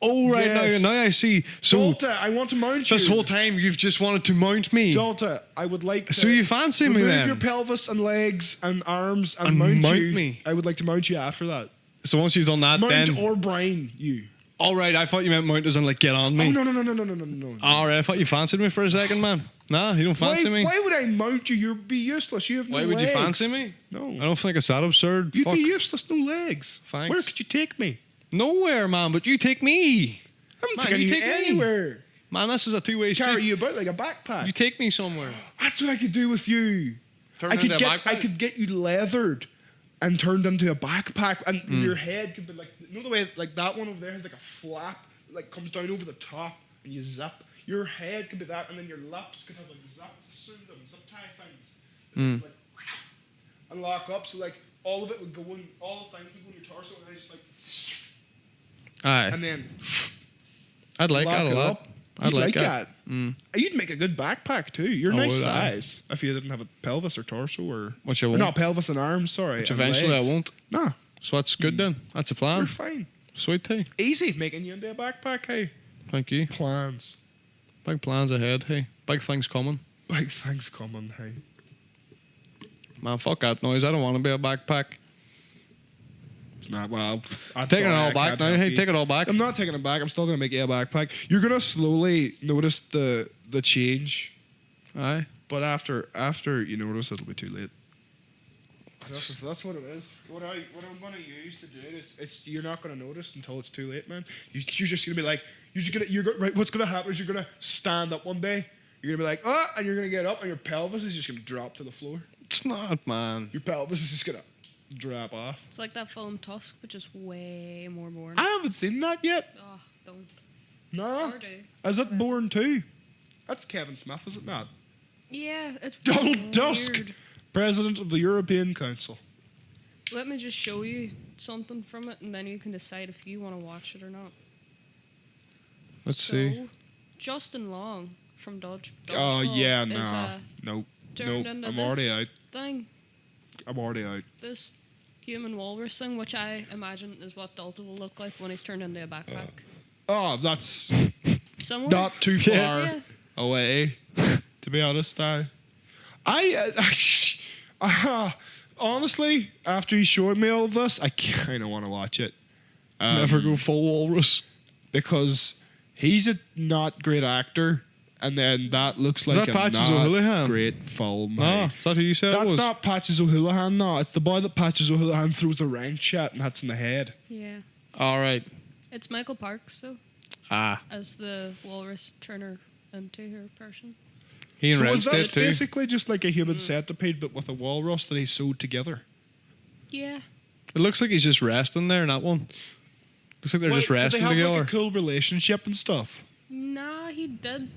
Oh, right Yes. now I see. So Dualta, I want to mount you. this whole time you've just wanted to mount me. Dualta, I would like to So you fancy me remove then? your pelvis and legs and arms and, And mount you. me. I would like to mount you after that. So once you've done that, Mount then. or brine you. All right, I thought you meant mount as in like get on me. Oh, no. All right, I thought you fancied me for a second, man. Nah, you don't fancy me. Why would I mount you? You'd be useless. You have no Why legs. would you fancy me? No. I don't think it's that absurd. You'd Fuck. be useless. No legs. Thanks. Where could you take me? Nowhere, man, but you take me. I'm Man, taking you you take me. anywhere. Man, this is a two-way Carry street. you about like a backpack. You take me somewhere. That's what I could do with you. Turn I could into a get I backpack? could get you leathered and turned into a backpack, and Hmm. your head could be like, you know the way like that one over there has like a flap, like comes down over the top, and you zip. Your head could be that, and then your lips could have like zip tie things, Hmm. like, and lock up. So like all of it would go in, all the things would go in your torso, and I just like, Aye. and then I'd like lock that a it lot. up. I'd You'd like that. that. You'd make a good backpack too. You're I nice would, aye. size if you didn't have a pelvis or torso or Which I or won't. not pelvis and arms. Sorry, Which and eventually legs. I won't. Nah, So that's good then. That's a you're plan. fine. Sweet tea. Easy making you into a backpack. Hey, Thank you. plans. Big plans ahead, hey. Big things coming. Big things coming. Hey, Man, fuck that noise. I don't want to be a backpack. it's not well. I'm Taking sorry, it I all back can't now. help Hey, you. take it all back. I'm not taking it back. I'm still gonna make you a backpack. You're gonna slowly notice the change, Aye. but after you notice, it'll be too late. That's what it is. What I'm gonna use to do it is you're not gonna notice until it's too late, man. You're just gonna be like right. What's gonna happen is you're gonna stand up one day. You're gonna be like, oh, and you're gonna get up, and your pelvis is just gonna drop to the floor. It's not, man. Your pelvis is just gonna drop off. It's like that film Tusk, but just way more boring. I haven't seen that yet. Oh, don't. No, Or do. is it Born too? That's Kevin Smith, is it not? Yeah, it's Donald weird. Tusk, President of the European Council. Let me just show you something from it, and then you can decide if you want to watch it or not. Let's see. So, Justin Long from Dodge. Oh Dodgeball yeah, is, nah, nope, turned nope. into I'm this already out. thing. I'm already out. This human walrus thing, which I imagine is what Dualta will look like when he's turned into a backpack. Oh, that's Somewhere. not too far Yeah. away. To be honest, honestly, after he showed me all of this, I kind of want to watch it. Never go full walrus. because he's a not great actor, and then that looks like that a Patches not O'Houlihan? great film. No, is that who you said it That's was? not Patches O'Houlihan, no. It's the boy that Patches O'Houlihan throws the wrench at, and that's in the head. Yeah. All right. It's Michael Parks, though, Ah, as the walrus turner into her person. he and So Red is that State too. basically just like a human centipede, but with a walrus that he sewed together? Yeah. It looks like he's just resting there in that one. Looks like they're just resting do they have together. like a cool relationship and stuff? Nah, he did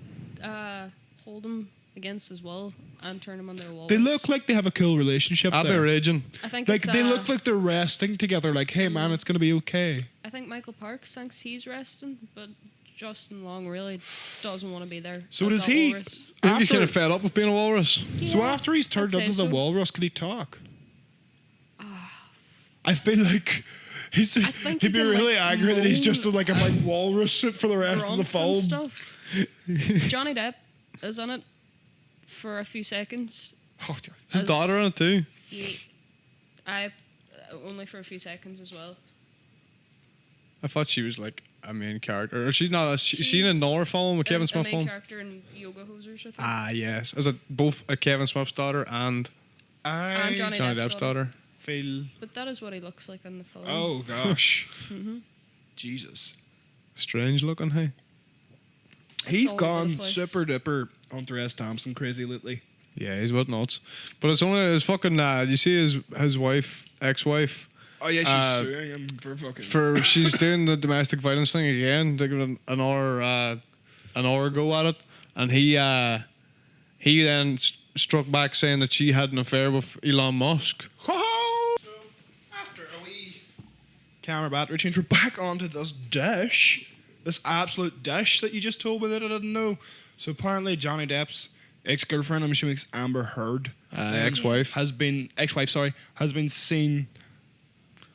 hold him against his will and turn him into a walrus. They look like they have a cool relationship. I'll be there. raging. I think Like it's, they look like they're resting together. Like, hey man, it's gonna be okay. I think Michael Parks thinks he's resting, but Justin Long really doesn't want to be there. So as does that he? walrus. I think he's After- kind of fed up with being a walrus. So Yeah, after he's turned I'd say into the so. walrus, can he talk? I feel like he'd think be he can, really like, angry that he's moan just like a like walrus for the rest of the Grunt and film. stuff. Johnny Depp is in it for a few seconds. Oh, His As- daughter on it too. Only for a few seconds as well. I thought she was like a main character. Or she's not. Is she in She's another film with Kevin a Smith main film? character in Yoga Hosers, I think. Ah, yes. Is it both a Kevin Smith's daughter and And Johnny Johnny Depp's Depp's daughter? feel. But that is what he looks like in the film. Oh gosh, Jesus. Strange looking, hey. He's all over the gone place. super duper Hunter S. Thompson crazy lately. Yeah, he's about nuts. But it's only his fucking. You see his wife, ex-wife. Oh yeah, she's Uh, suing him for fucking. She's doing the domestic violence thing again. They give it an hour go at it, and he then struck back saying that she had an affair with Elon Musk. Ho-ho! So, after a wee camera battery change, we're back onto this dish. This absolute dish that you just told me that I didn't know. So apparently Johnny Depp's ex-girlfriend, I'm assuming it's Amber Heard, Ex-wife. has been seen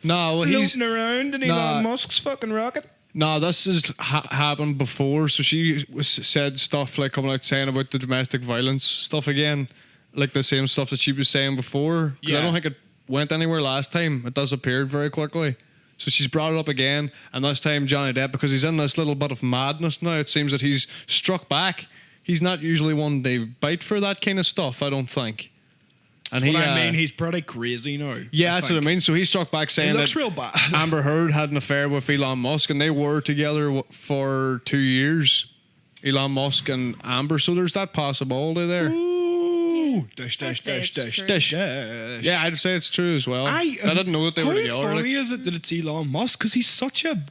No, well he's floating around in Nah. Elon Musk's fucking rocket. no. This has happened before. So she said stuff like coming out saying about the domestic violence stuff again, like the same stuff that she was saying before. 'Cause Yeah. I don't think it went anywhere last time. It disappeared very quickly. So she's brought it up again, and this time Johnny Depp, because he's in this little bit of madness now, it seems that he's struck back. He's not usually one to bite for that kind of stuff, I don't think. And He's pretty crazy now. yeah, that's what I mean. So he struck back He saying looks that real bad. Amber Heard had an affair with Elon Musk, and they were together for 2 years. Elon Musk and Amber. So there's that possibility there. Ooh, dish, I'd dish, say dish, it's dish, true. dish. Yeah, I'd say it's true as well. I didn't know that they were together. How funny like- is it that it's Elon Musk? Because he's such a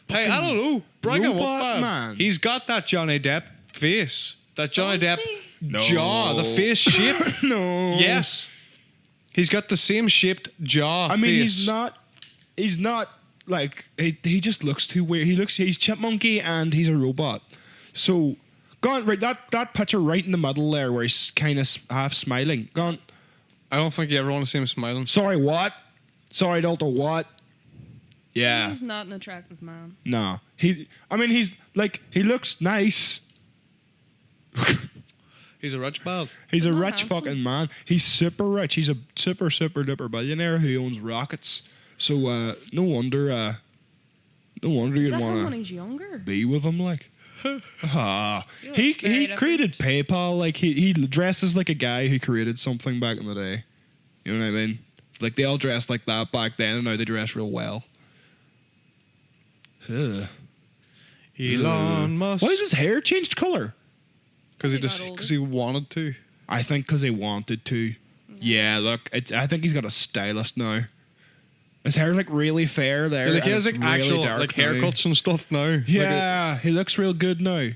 hey, I don't know. Bring him robot up, man. He's got that Johnny Depp face. That Johnny Does Depp he? No. jaw. The face shape. no. Yes. He's got the same shaped jaw. I mean, face. he's not like he just looks too weird. He's chipmunky and he's a robot. So, gone right that picture right in the middle there where he's kind of half smiling. Gone. I don't think you ever want to see him smiling. Sorry, what? Sorry, Delta, what? Yeah. He's not an attractive man. No. He's like he looks nice. He's a rich bald. He's a Not rich handsome. fucking man. He's super rich. He's a super duper billionaire who owns rockets. So no wonder Is you'd that him when want to he's younger? be with him. Like, He he looks very created PayPal. Like he dresses like a guy who created something back in the day. You know what I mean? Like they all dressed like that back then, and now they dress real well. Ugh. Elon Musk. Why is his hair changed color? Because He got older. because he wanted to. I think because he wanted to. Yeah, look, I think he's got a stylist now. His hair's like really fair there. Like he and has it's like really actual dark like now. haircuts and stuff now. Yeah, he looks real good now.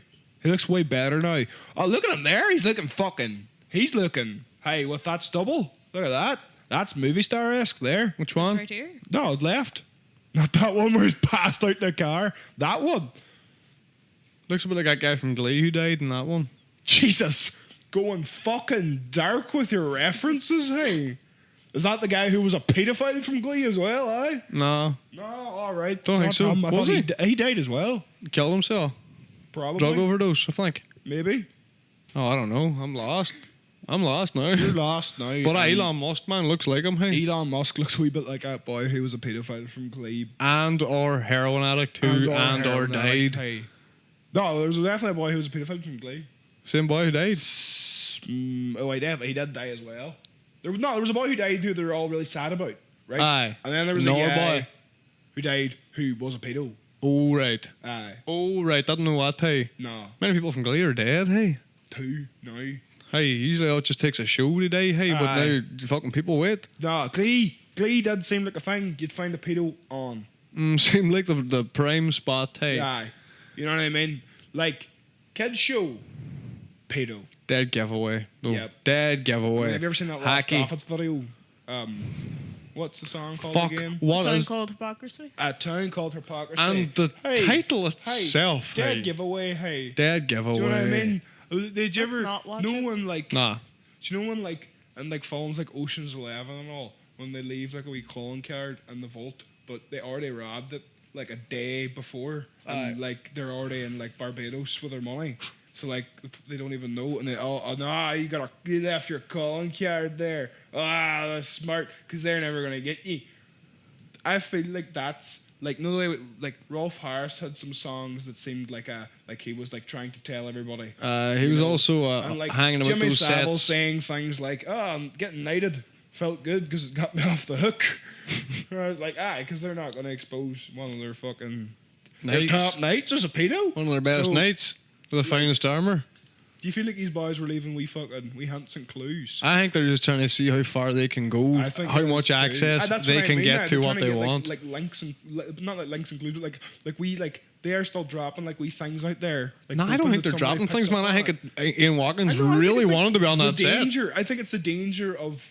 He looks way better now. Oh, look at him there. He's looking fucking. He's looking. Hey, with that stubble, look at that. That's movie star-esque there. Which It's one? right here. No, left. Not that one where he's passed out in the car. That one. Looks a bit like that guy from Glee who died in that one. Jesus. Going fucking dark with your references, hey? Is that the guy who was a pedophile from Glee as well, eh? No, No, all right. Don't think so. I Was thought he? he died as well. killed himself. Probably. Drug overdose, I think. Maybe. Oh, I don't know. I'm lost. I'm lost now. You're lost now. But Elon Musk, man, looks like him, hey. Elon Musk looks a wee bit like that boy who was a paedophile from Glebe. And or heroin addict who and or died. Hey. No, there was definitely a boy who was a paedophile from Glebe. Same boy who died. He did die as well. There was a boy who died who they were all really sad about, right? Aye. And then there was Another a guy boy who died who was a pedo. Oh, right. Aye. Oh, right. Didn't know what, hey. No. Many people from Glee are dead, hey. 2 now. Hey, usually it just takes a show today, hey, but Aye. now fucking people wait. No, Glee did seem like a thing you'd find a pedo on. Seemed like the prime spot, hey. Aye. You know what I mean? Like, kids show, pedo. Dead giveaway. No, Yep. dead giveaway. Have you ever seen that Lost Hacky. Prophets video? What's the song called Fuck. again? What Town is... called Hypocrisy. A Town Called Hypocrisy. And the title itself, Dead hey. giveaway, hey. Dead giveaway. Do you know what I mean? Did you Let's ever? not watch no it. one like. Nah. Do you know when like and like films like Ocean's 11 and all when they leave like a wee calling card in the vault, but they already robbed it like a day before, and like they're already in like Barbados with their money, so like they don't even know, and they you left your calling card there. Ah, that's smart because they're never gonna get you. I feel like that's like like Rolf Harris had some songs that seemed like he was like trying to tell everybody. He was also And like hanging about Jimmy those Savile sets. saying things like, "Oh, I'm getting knighted. Felt good because it got me off the hook." And I was like, because they're not going to expose one of their fucking their Knights. top knights as a pedo. One of their best So, knights with the finest armour. Do you feel like these boys were leaving wee hints and clues? I think they're just trying to see how far they can go, I think how that much is true. access That's they what I can mean, get they're to trying what they get, want. like links and not like links included, like they are still dropping like wee things out there. Like No, I don't hoping think that they're somebody dropping picks things, up man. I on think it. Ian Watkins I know, I think really it's like wanted to be on the that set. danger. I think it's the danger of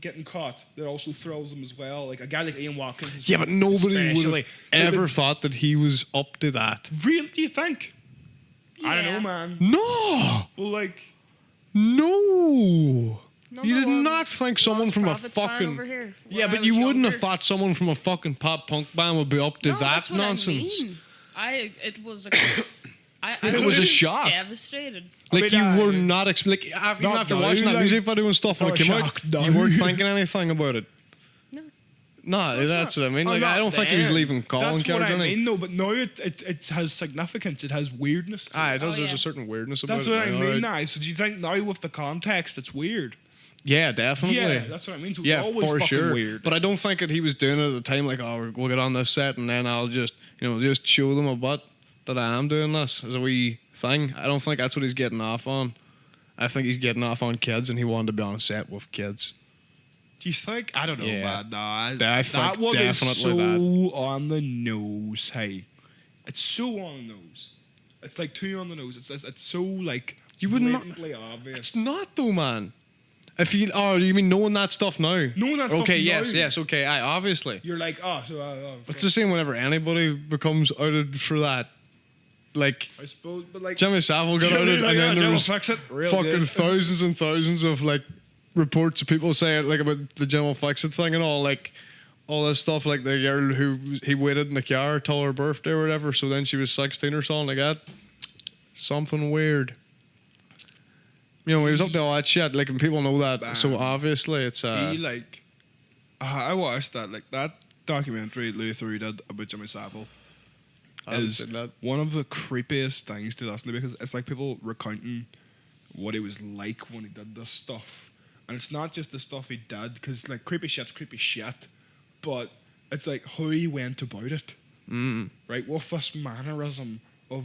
getting caught that also thrills them as well. Like a guy like Ian Watkins. Is Yeah, but nobody would have especially- ever Like, thought that he was up to that. Really? Do you think? I don't Yeah. know, man. No! Well, like, No! Number You did one not think someone Lost from a Prophets fan fucking... over here, Yeah, when but I you was wouldn't have younger. thought someone from a fucking pop punk band would be up to No, that that's what nonsense. I mean. It was a. It was a shock. Devastated. Like, I mean, you were not... Like, even not after now, watching that like, music video and stuff when not it came a out, shock now. you weren't thinking anything about it. No. No, that's what I mean. Like, not I don't think he was then. leaving calling That's cards what or I anything. mean, though. But now it has significance. It has weirdness. To Ah, it. it does. Oh, There's yeah. a certain weirdness about That's it. what I now, mean alright. now. So do you think now with the context it's weird? Yeah, definitely. Yeah, that's what I mean. So Yeah, it's always for fucking sure. weird. But I don't think that he was doing it at the time. Like, oh, we'll get on this set and then I'll just, just show them a butt that I am doing this as a wee thing. I don't think that's what he's getting off on. I think he's getting off on kids, and he wanted to be on a set with kids. Do you think? I don't know, Yeah. man. No, I that think one is so definitely on the nose. Hey, it's so on the nose. It's like too on the nose. It's so like You would not- blatantly obvious. It's not though, man. If you mean knowing that stuff now? Knowing that stuff Okay, now. yes, okay. Aye, obviously. You're like, It's the same whenever anybody becomes outed for that. Like, I suppose, but like Jimmy Savile got Jimmy, outed, like, and then there Jimmy was fix it. Real fucking good. thousands and thousands of like reports of people saying like about the Jim will fix it thing and all, like all this stuff, like the girl he waited in the car till her birthday or whatever, so then she was 16 or something like that. Something weird. He was up to all that shit, like, and people know that, so Bam. obviously it's he like I watched that documentary Louis Theroux did about Jimmy Savile. I haven't Is seen that. one of the creepiest things to listen to because it's like people recounting what he was like when he did this stuff, and it's not just the stuff he did because like creepy shit, but it's like how he went about it, right? With this mannerism of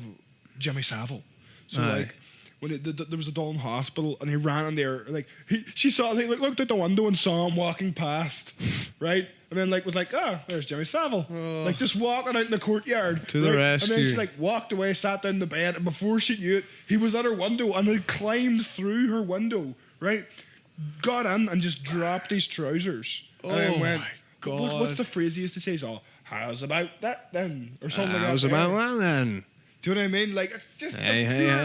Jimmy Savile, so Aye. like. When there was a doll in hospital and he ran in there, like she saw, he looked out the window and saw him walking past, right? And then like was like, there's Jimmy Savile, like just walking out in the courtyard To the right? rescue. And then she like walked away, sat down in the bed, and before she knew it, he was at her window and he climbed through her window, right? Got in and just dropped his trousers. And then Oh went, my God. What's the phrase he used to say? He's all, how's about that then? Or something like that. I was about that then. Do you know what I mean? Like, it's just Hey, a hey, pure,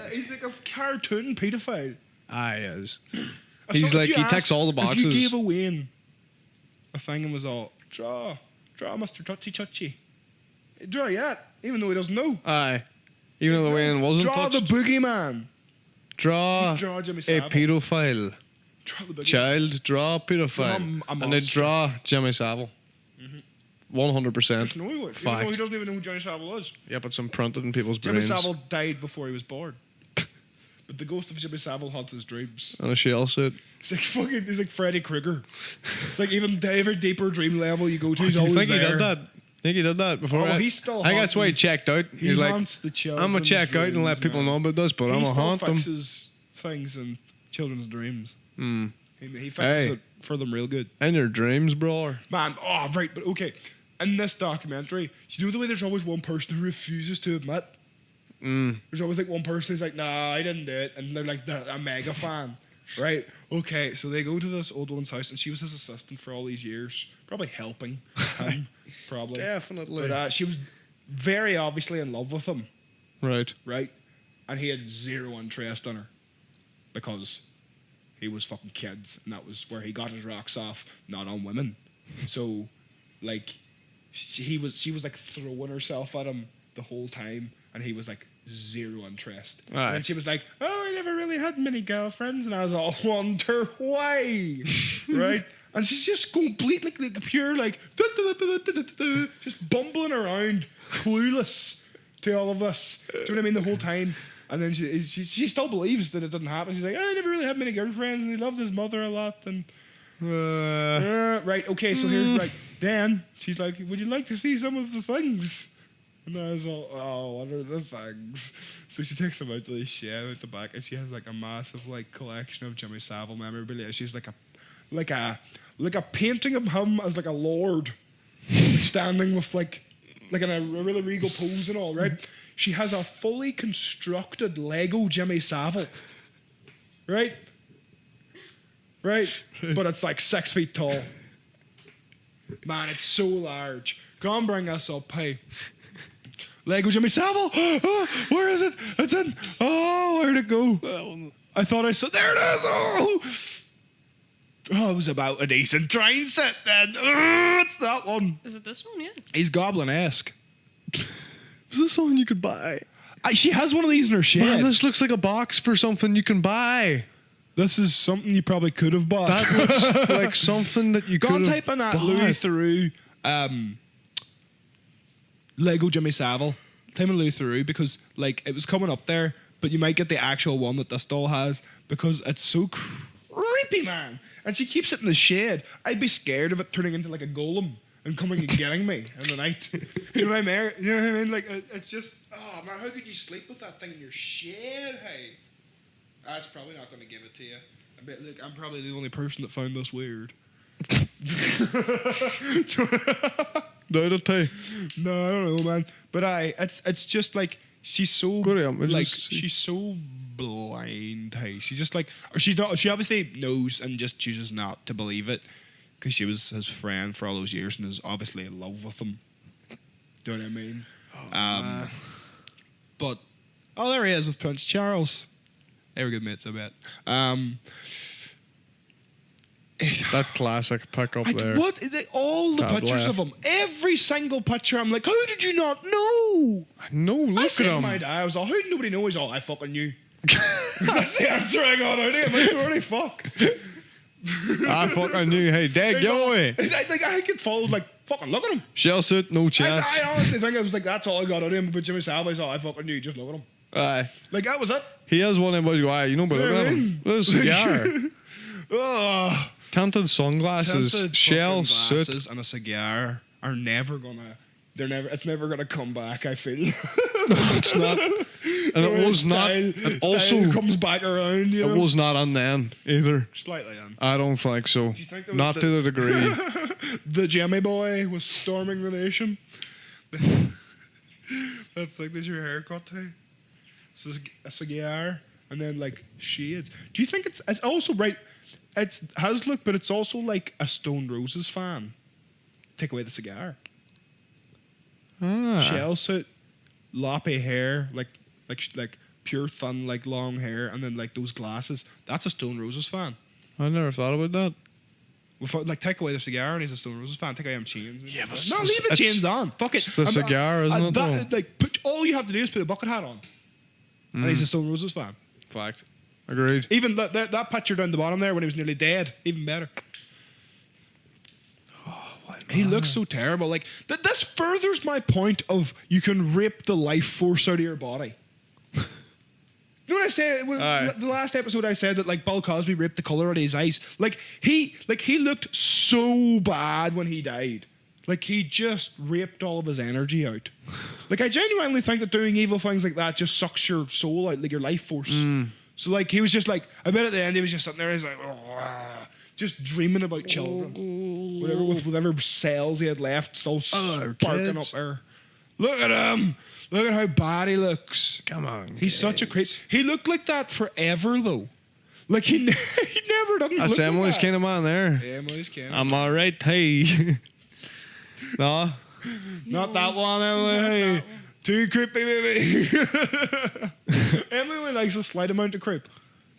hey. he's like a cartoon pedophile. Aye, he is. If He's some- if like, you he ticks asked- all the boxes. If you gave Wayne a thing and was all, draw Mr. Touchy Touchy. Draw yet, even though he doesn't know. Aye. Even though the way it wasn't Draw touched. the boogeyman. draw Draw Jimmy a Savile. pedophile. Draw the big Child, draw a pedophile. A And they monster. draw Jimmy Savile. 100%. No, he would. Fact. He doesn't even know who Jimmy Savile was. Yep, it's imprinted in people's Jimmy brains. Savile died before he was born. But the ghost of Jimmy Savile haunts his dreams. And a shell suit. It's like fucking. He's like Freddy Krueger. It's like even every deeper dream level you go to, Do he's you always think there. he did that? Think he did that before? Oh, he's still I think that's why he haunting- checked out. He He's like, haunts the I'm children's gonna check out and dreams, let people man. know about this, but I'm He gonna still haunt them. fixes things in children's dreams. Mm. He fixes Hey. it for them real good. In your dreams, bro. Man, oh, right, but okay. In this documentary, you know the way there's always one person who refuses to admit? There's always like one person who's like, nah, I didn't do it. And they're like a mega fan, right? Okay, so they go to this old woman's house and she was his assistant for all these years. Probably helping him, probably. Definitely. But she was very obviously in love with him, Right. right? And he had zero interest in her because he was fucking kids, and that was where he got his rocks off, not on women. So, like, she was like throwing herself at him the whole time, and he was like zero interest. Aye. And she was like, "Oh, I never really had many girlfriends," and I was all, "Wonder why?" Right? And she's just complete like pure like just bumbling around, clueless to all of this. Do you know what I mean? The whole time. And then she still believes that it didn't happen. She's like, I never really had many girlfriends, and he loved his mother a lot. And right, okay, so here's right. Then she's like, would you like to see some of the things? And I was all, oh, what are the things? So she takes him out to the shed at the back, and she has like a massive like collection of Jimmy Savile memorabilia. She's like a painting of him as like a lord, like standing with like in a really regal pose and all, right? She has a fully constructed Lego Jimmy Savile. Right? Right? But it's like 6 feet tall. Man, it's so large. Go on, bring us up, hey. Lego Jimmy Savile? Oh, where is it? It's in. Oh, where'd it go? I thought I saw. There it is. Oh, it was about a decent train set then. It's that one. Is it this one? Yeah. He's goblin-esque. Is this something you could buy? She has one of these in her shed. Man, this looks like a box for something you can buy. This is something you probably could have bought. That looks like something that you Go could on, have type in that bought. Louis Theroux Lego Jimmy Savile. Type in Louis Theroux because like it was coming up there, but you might get the actual one that this doll has because it's so creepy, man. And she keeps it in the shed. I'd be scared of it turning into like a golem and coming and getting me in the night. You know what I mean? You know what I mean? Like it's just, oh man, how could you sleep with that thing in your shed? Hey, that's probably not going to give it to you. Look, I'm probably the only person that found this weird. Doubt it, hey. No, I don't know, man. But it's just like she's so Good, yeah, like just- she's so blind. Hey, she's just like, or she's not. She obviously knows and just chooses not to believe it because she was his friend for all those years and is obviously in love with him. Do you know what I mean? But there he is with Prince Charles. They were good mates, I bet. That classic pick up there. All the Top pictures of left. him, every single picture. I'm like, how did you not know? No, I look said at to him. my dad, I was all, how did nobody know? He's all, I fucking knew. That's the answer I got out of him. I swear to fuck. I fucking knew. Hey, Dad, go away. I get followed like, fucking look at him. Shell suit, no chance. I honestly think I was like, that's all I got out of him. But Jimmy Savile, I saw, I fucking knew. Just look at him. Aye. Like, that was it. He has one of them boys go, aye, you know, but look at him. Look at his cigar. Oh. Tinted sunglasses, Tinted shell fucking suit. glasses and a cigar are never gonna. It's never gonna come back. I feel. It's not. And it was not. And also, comes back around. You know? it was not on then either. Slightly on. I don't think so. you think there was Not the- to the degree. The Jimmy boy was storming the nation. That's like, there's your haircut, hey? A cigar, and then like shades. Do you think it's also right? It's has look, but it's also like a Stone Roses fan. Take away the cigar. Shell suit, loppy hair, like pure thin, like long hair, and then like those glasses. That's a Stone Roses fan. I never thought about that. Without, like, take away the cigar and he's a Stone Roses fan. Take away them chains. Yeah, but no, leave the it's- chains on. Fuck it. it's the cigar, isn't it, Like, all you have to do is put a bucket hat on, and he's a Stone Roses fan. Fact. Agreed. Even that picture down the bottom there when he was nearly dead, even better. He looks so terrible. Like this furthers my point of you can rape the life force out of your body. You know what I said? The last episode I said that like Bill Cosby raped the color out of his eyes. Like he looked so bad when he died. Like he just raped all of his energy out. Like I genuinely think that doing evil things like that just sucks your soul out, like your life force. So like he was just like, I bet at the end he was just sitting there, he's like, just dreaming about children. Whatever cells he had left, still sparking up there. Look at him. Look at how bad he looks. Come on. He's such a creep. He looked like that forever though. Like he never done. That's Emily's kind of man there. Yeah, Emily's kind. I'm alright. Hey. No. Not that one, Emily. Hey. Too creepy, baby. Emily likes a slight amount of creep.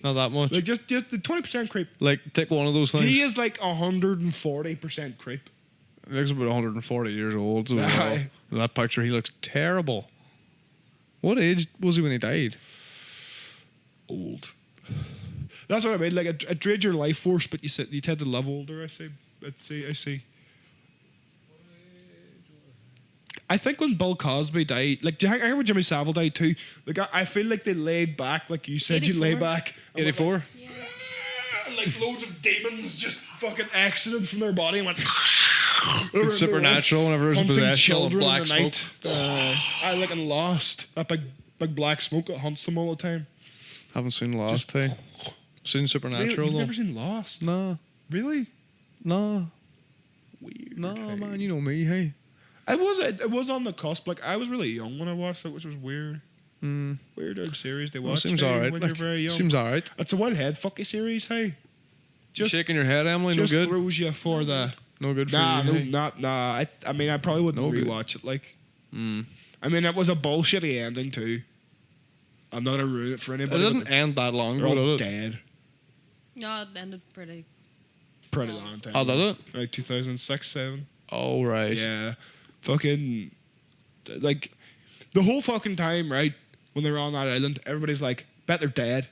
Not that much. Like just the 20% creep. Like take one of those things. He is like 140% creep. He looks about 140 years old as well. In that picture, he looks terrible. What age was he when he died? Old. That's what I mean. Like it drained your life force, but you tend to live older. I see. I think when Bill Cosby died, like, do you think I remember Jimmy Savile died too? Like, I feel like they laid back, like you said, 84. you lay back. 84? Like, and like loads of demons just fucking exited from their body and went. It's supernatural whenever there's a possession of black smoke. I like in Lost, that big black smoke that hunts them all the time. Haven't seen Lost, hey. Seen Supernatural You've though. never seen Lost? No. Really? No. Weird. No, hey. man, you know me, hey. It was on the cusp. Like I was really young when I watched it, which was weird. Weird old series they watch. Seems alright. When Like, you're very young. seems alright. It's a well head fucky series. Hey, You shaking your head, Emily? No just good. throws you for the. No good for Nah, you. no, hey? nah. I mean, I probably wouldn't No good. rewatch it. Like, I mean, it was a bullshitty ending too. I'm not gonna ruin it for It anybody. didn't end that long They're ago, all did it? dead. No, it ended pretty. Pretty long time. Oh, did it? Like 2006, 7. Oh, right. Yeah, fucking, like, the whole fucking time, right? When they were on that island, everybody's like, bet they're dead.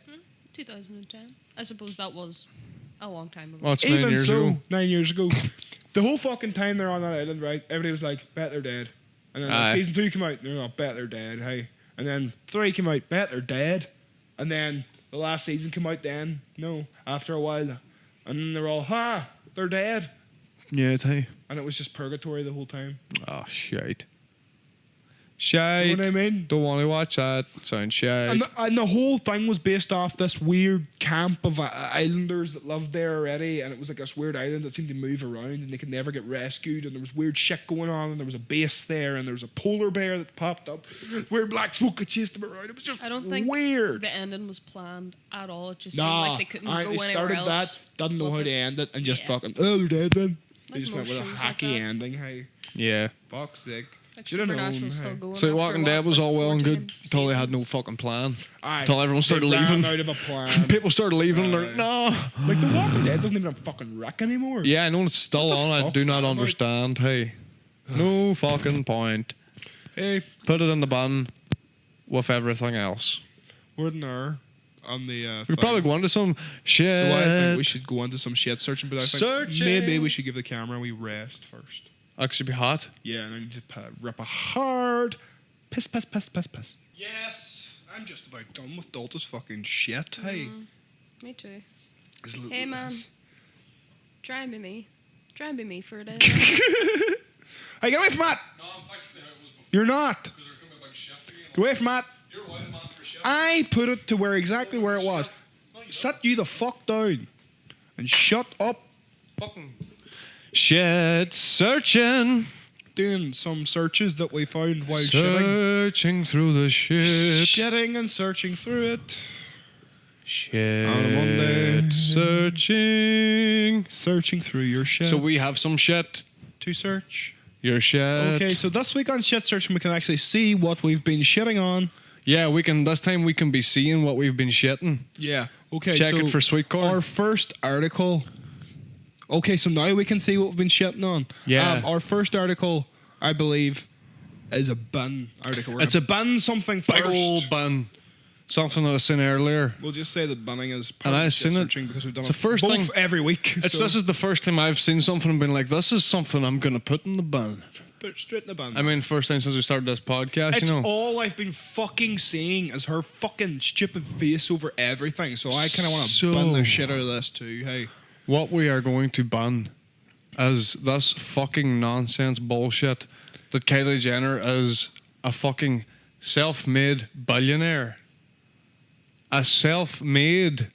2010. I suppose that was a long time ago. Well, it's 9 Even years so, ago. 9 years ago, the whole fucking time they're on that island, right? Everybody was like, bet they're dead. And then Aye. season 2 came out, they're like, bet they're dead, hey. And then 3 came out, bet they're dead. And then the last season came out then, no, after a while. And then they're all, they're dead. Yeah, it's hey. And it was just purgatory the whole time. Oh, shite. Shite. You know what I mean? Don't want to watch that. Sounds shite. And the whole thing was based off this weird camp of islanders that lived there already, and it was like this weird island that seemed to move around, and they could never get rescued, and there was weird shit going on, and there was a base there, and there was a polar bear that popped up, weird black smoke that chased them around. It was just I don't think weird. the ending was planned at all. It just Nah, seemed like they couldn't go they anywhere started else. that, didn't know how with to it. end it, and just Yeah. fucking, they're dead then. They Like just went with a most shows like hacky that. ending, hey. Yeah. Fuck's sake. Like Should've known, Supernatural's still hey. going. So after Walking what, Dead was like all well and 14 good until they had seasons? no fucking plan. Aye. Until everyone started They ran leaving. out of a plan. People started leaving and they're no. Like, The Walking Dead doesn't even have fucking wreck anymore. Yeah, I know it's still What the on. I fuck's do not that about? understand. Hey. No fucking point. Hey, Put it in the bin with everything else. we're an hour on the. We could probably go into some shit. So I think we should go into some shit searching, but I think Searching. maybe we should give the camera a wee rest first. Actually be hot. Yeah, and I need to rip a hard piss. Yes, I'm just about done with Dalta's fucking shit. Hey, Me too. His little Hey man, ass. try and be me. Try and be me for a day. Hey, get away from that! No, I'm fixing how it was before. You're not. Because they're coming like shit again. Get away from that. You're wild man for shit. I put it to where exactly where it was. Sit you the fuck down and shut up. Fucking shit searching. Doing some searches that we found while shitting. Searching through the shit. Shitting and searching through it. Shit. On a Monday. Searching. Searching through your shit. So we have some shit. to search. Your shit. Okay, so this week on Shit Searching, we can actually see what we've been shitting on. Yeah, we can. This time we can be seeing what we've been shitting. Yeah. Okay, Check so it for sweet corn. our first article. Okay, so now we can see what we've been shitting on. Yeah. Our first article, I believe, is a bin article. We're It's gonna bin something Big first. old bin. something that I seen earlier. We'll just say that bunning is And I seen it. searching because we've done It's it the first both thing- every week. This so is the first time I've seen something and been like, this is something I'm gonna put in the bun. put it straight in the bun. I mean, first time since we started this podcast, it's you know. all I've been fucking seeing is her fucking stupid face over everything. So I kind of want to So- bun the shit out of this too. Hey, What we are going to ban is this fucking nonsense bullshit that Kylie Jenner is a fucking self-made billionaire. A self-made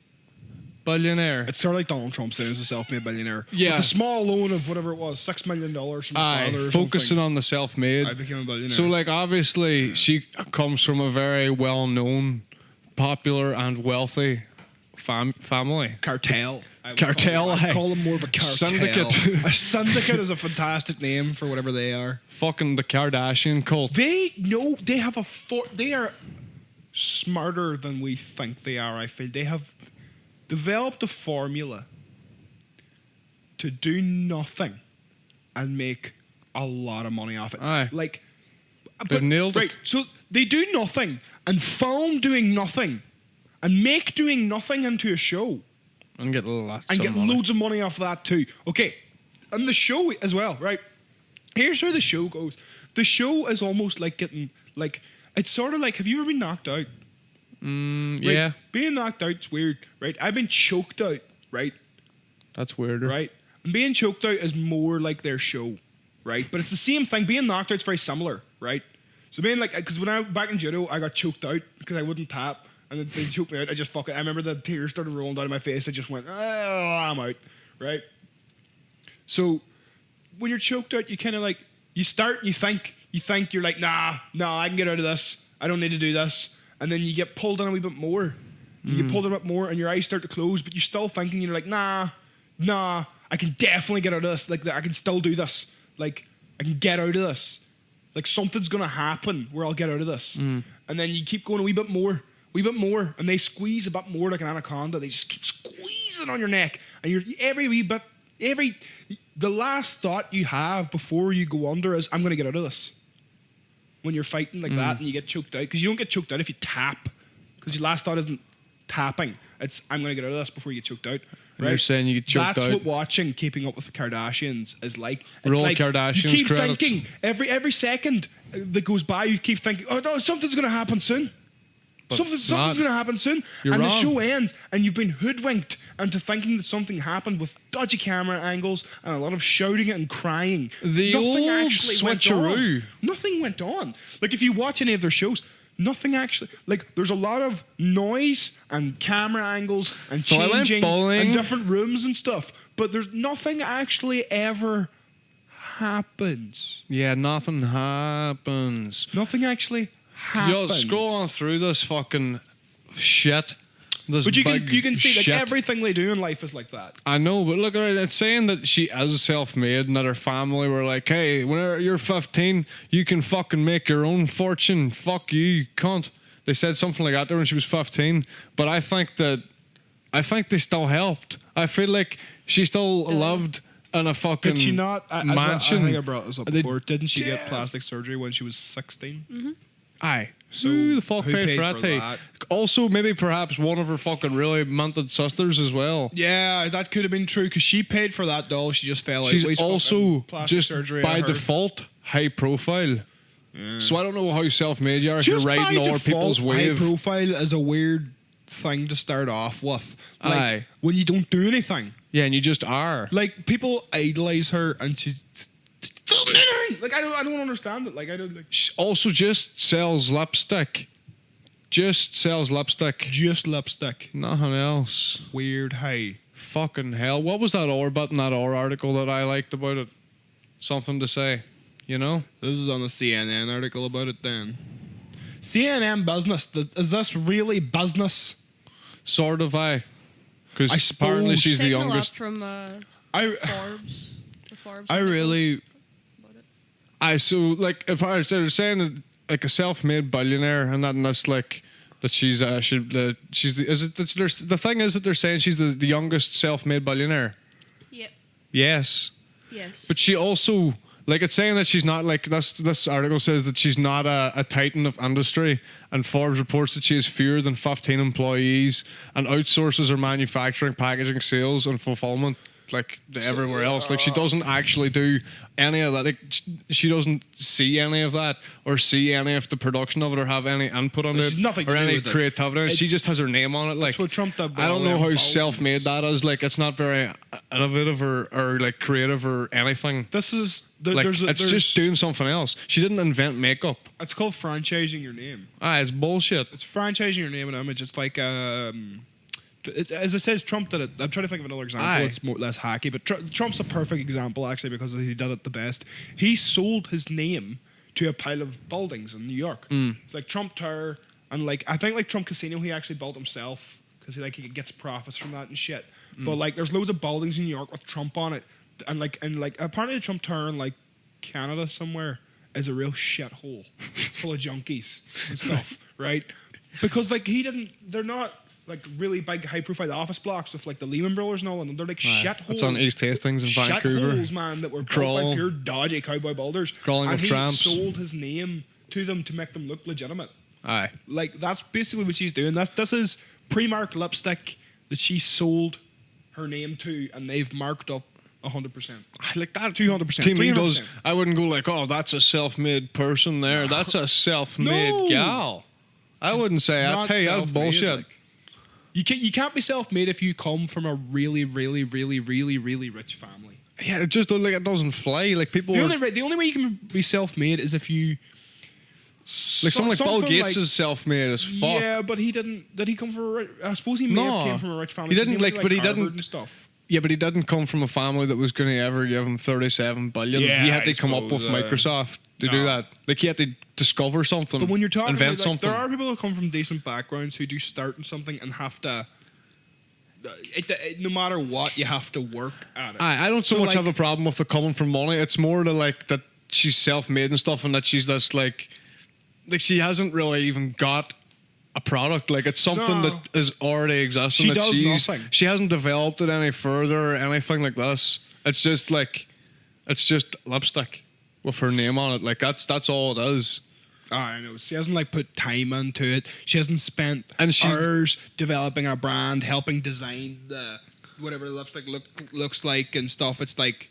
billionaire. it's sort of like Donald Trump saying he's a self-made billionaire. Yeah. with a small loan of whatever it was, $6 million from his father. Or Focusing something. on the self-made. I became a billionaire. So, like, obviously, she comes from a very well-known, popular, and wealthy family. Cartel. I would Cartel, I'd aye. call them more of a cartel. Syndicate. A syndicate is a fantastic name for whatever they are. Fucking the Kardashian cult. They know they have they are smarter than we think they are. I feel they have developed a formula to do nothing and make a lot of money off it. Aye. Like, They've nailed it. right. So they do nothing and film doing nothing and make doing nothing into a show And get lots and of get money. loads of money off that too. Okay, and the show as well, right? Here's how the show goes. The show is almost like getting like it's sort of like, have you ever been knocked out? Right? Yeah, Being knocked out's weird, right? I've been choked out, right? that's weirder. Right? And being choked out is more like their show, right? But it's the same thing. Being knocked out's very similar, right? So being like, because when I back in judo, I got choked out because I wouldn't tap. And then they choked me out. I just fucking. I remember the tears started rolling down my face. I just went, oh, I'm out, right? So when you're choked out, you kind of like you start. You think you're like, nah, I can get out of this. I don't need to do this. And then you get pulled in a wee bit more. You get pulled in a bit more, and your eyes start to close. But you're still thinking. You're like, nah, I can definitely get out of this. Like I can still do this. Like I can get out of this. Like something's gonna happen where I'll get out of this. And then you keep going a wee bit more, and they squeeze a bit more like an anaconda. They just keep squeezing on your neck, and you're the last thought you have before you go under is, I'm gonna get out of this. When you're fighting like that and you get choked out, because you don't get choked out if you tap, because your last thought isn't tapping. It's, I'm gonna get out of this before you get choked out. And you're saying you get choked That's out. what watching Keeping Up with the Kardashians is like. It's Roll like Kardashians you keep credits. thinking every second that goes by, you keep thinking, oh no, something's gonna happen soon. But Something's it's not. gonna happen soon. You're and wrong. the show ends and you've been hoodwinked into thinking that something happened with dodgy camera angles and a lot of shouting and crying. The Nothing old actually went switcheroo. on. Nothing went on. Like if you watch any of their shows, nothing actually, like there's a lot of noise and camera angles and So I went changing bowling. and different rooms and stuff, but there's nothing actually ever happens. Yeah, nothing happens. Nothing actually happens. Yo, scroll on through this fucking shit. This But you big can see shit. like everything they do in life is like that. I know, but look at it. It's saying that she is self-made and that her family were like, hey, when you're 15, you can fucking make your own fortune. Fuck you cunt. They said something like that to her when she was 15. But I think they still helped. I feel like she still lived in a fucking Did she not? mansion. I think I brought this up They before. Didn't she get did. plastic surgery when she was 16? Aye. So Who the fuck who paid paid for that? for Tay? that? Also, maybe perhaps one of her fucking really minted sisters as well. Yeah, that could have been true because she paid for that doll. She just fell out. She's Waste also fucking plastic just surgery, by I heard. default high profile. So I don't know how self-made you are if you're Just riding by over people's default, high wave. profile is a weird thing to start off with. Like, Aye. when you don't do anything. Yeah, and you just are. Like people idolize her, and she. Like I don't understand it. Like I don't like. She also just sells lipstick. Just sells lipstick. Just lipstick. Nothing else. Weird. Hey. Fucking hell. What was that or button, that or article that I liked about it? Something to say. You know? This is on the CNN article about it then. CNN business. Is this really business? Sort of, I because apparently suppose- she's the Taking a lot youngest. from I Forbes. The Forbes. I article really about it. So like if I was saying that, like a self-made billionaire and that's like that she's she's the, is it that's there's the thing is that they're saying she's the youngest self-made billionaire. Yep. Yes. Yes. But she also Like it's saying that she's not like this article says that she's not a titan of industry, and Forbes reports that she has fewer than 15 employees and outsources her manufacturing, packaging, sales, and fulfillment like to everywhere else. Like she doesn't actually do any of that. Like she doesn't see any of that or see any of the production of it or have any input on it nothing to or do any with it. creativity. On it. She just has her name on it. Like That's what Trump did with I don't all know them how baldings. self-made that is. Like it's not very innovative or like creative or anything. This is Like it's just doing something else. She didn't invent makeup. It's called franchising your name. It's bullshit. It's franchising your name and image. It's like as it says, Trump did it. I'm trying to think of another example. Aye. It's more less hacky, but Trump's a perfect example actually because he did it the best. He sold his name to a pile of buildings in New York. It's like Trump Tower and like I think like Trump Casino he actually built himself because he gets profits from that and shit. But like there's loads of buildings in New York with Trump on it, and apparently the Trump Tower in like Canada somewhere is a real shithole full of junkies and stuff, right? Because like they're not like really big high profile office blocks with like the Lehman Brothers and all, and they're like shitholes. It's on East Hastings in Vancouver. Shitholes, man, that were built Crawl. by pure dodgy cowboy builders. Crawling and with he tramps. sold his name to them to make them look legitimate. Aye. Like that's basically what she's doing. This is pre-marked lipstick that she sold her name to, and they've marked up 100%. Like that 200%. to me 300%. does. I wouldn't go like, oh, that's a self-made person there. That's a self-made No. gal. I wouldn't say that. Not Hey, that's self-made, bullshit. like- you can't be self-made if you come from a really, really, really, really, really rich family. Yeah, it just like it doesn't fly. Like people The are, only way you can be self-made is if you like someone like Bill something Gates like- is self-made as fuck. Yeah, but he didn't. Did he come from a rich? I suppose he may No. have came from a rich family. He didn't, 'cause like, went but he Harvard didn't- and stuff. Yeah, but he didn't come from a family that was going to ever give him 37 billion. Yeah, he had to I come up with suppose, Microsoft to do no. that. Like he had to discover something. But when you're talking, invent about, like, something. there are people who come from decent backgrounds who do start in something and have to. No matter what, you have to work at it. I don't so much have a problem with the coming from money. It's more to like that she's self-made and stuff, and that she's this like she hasn't really even got a product. Like it's something No. that is already existing. She that does she's nothing. she hasn't developed it any further or anything like this. It's just lipstick with her name on it. Like that's all it is. I know she hasn't like put time into it. She hasn't spent And she- hours developing a brand, helping design the whatever the lipstick looks like and stuff. It's like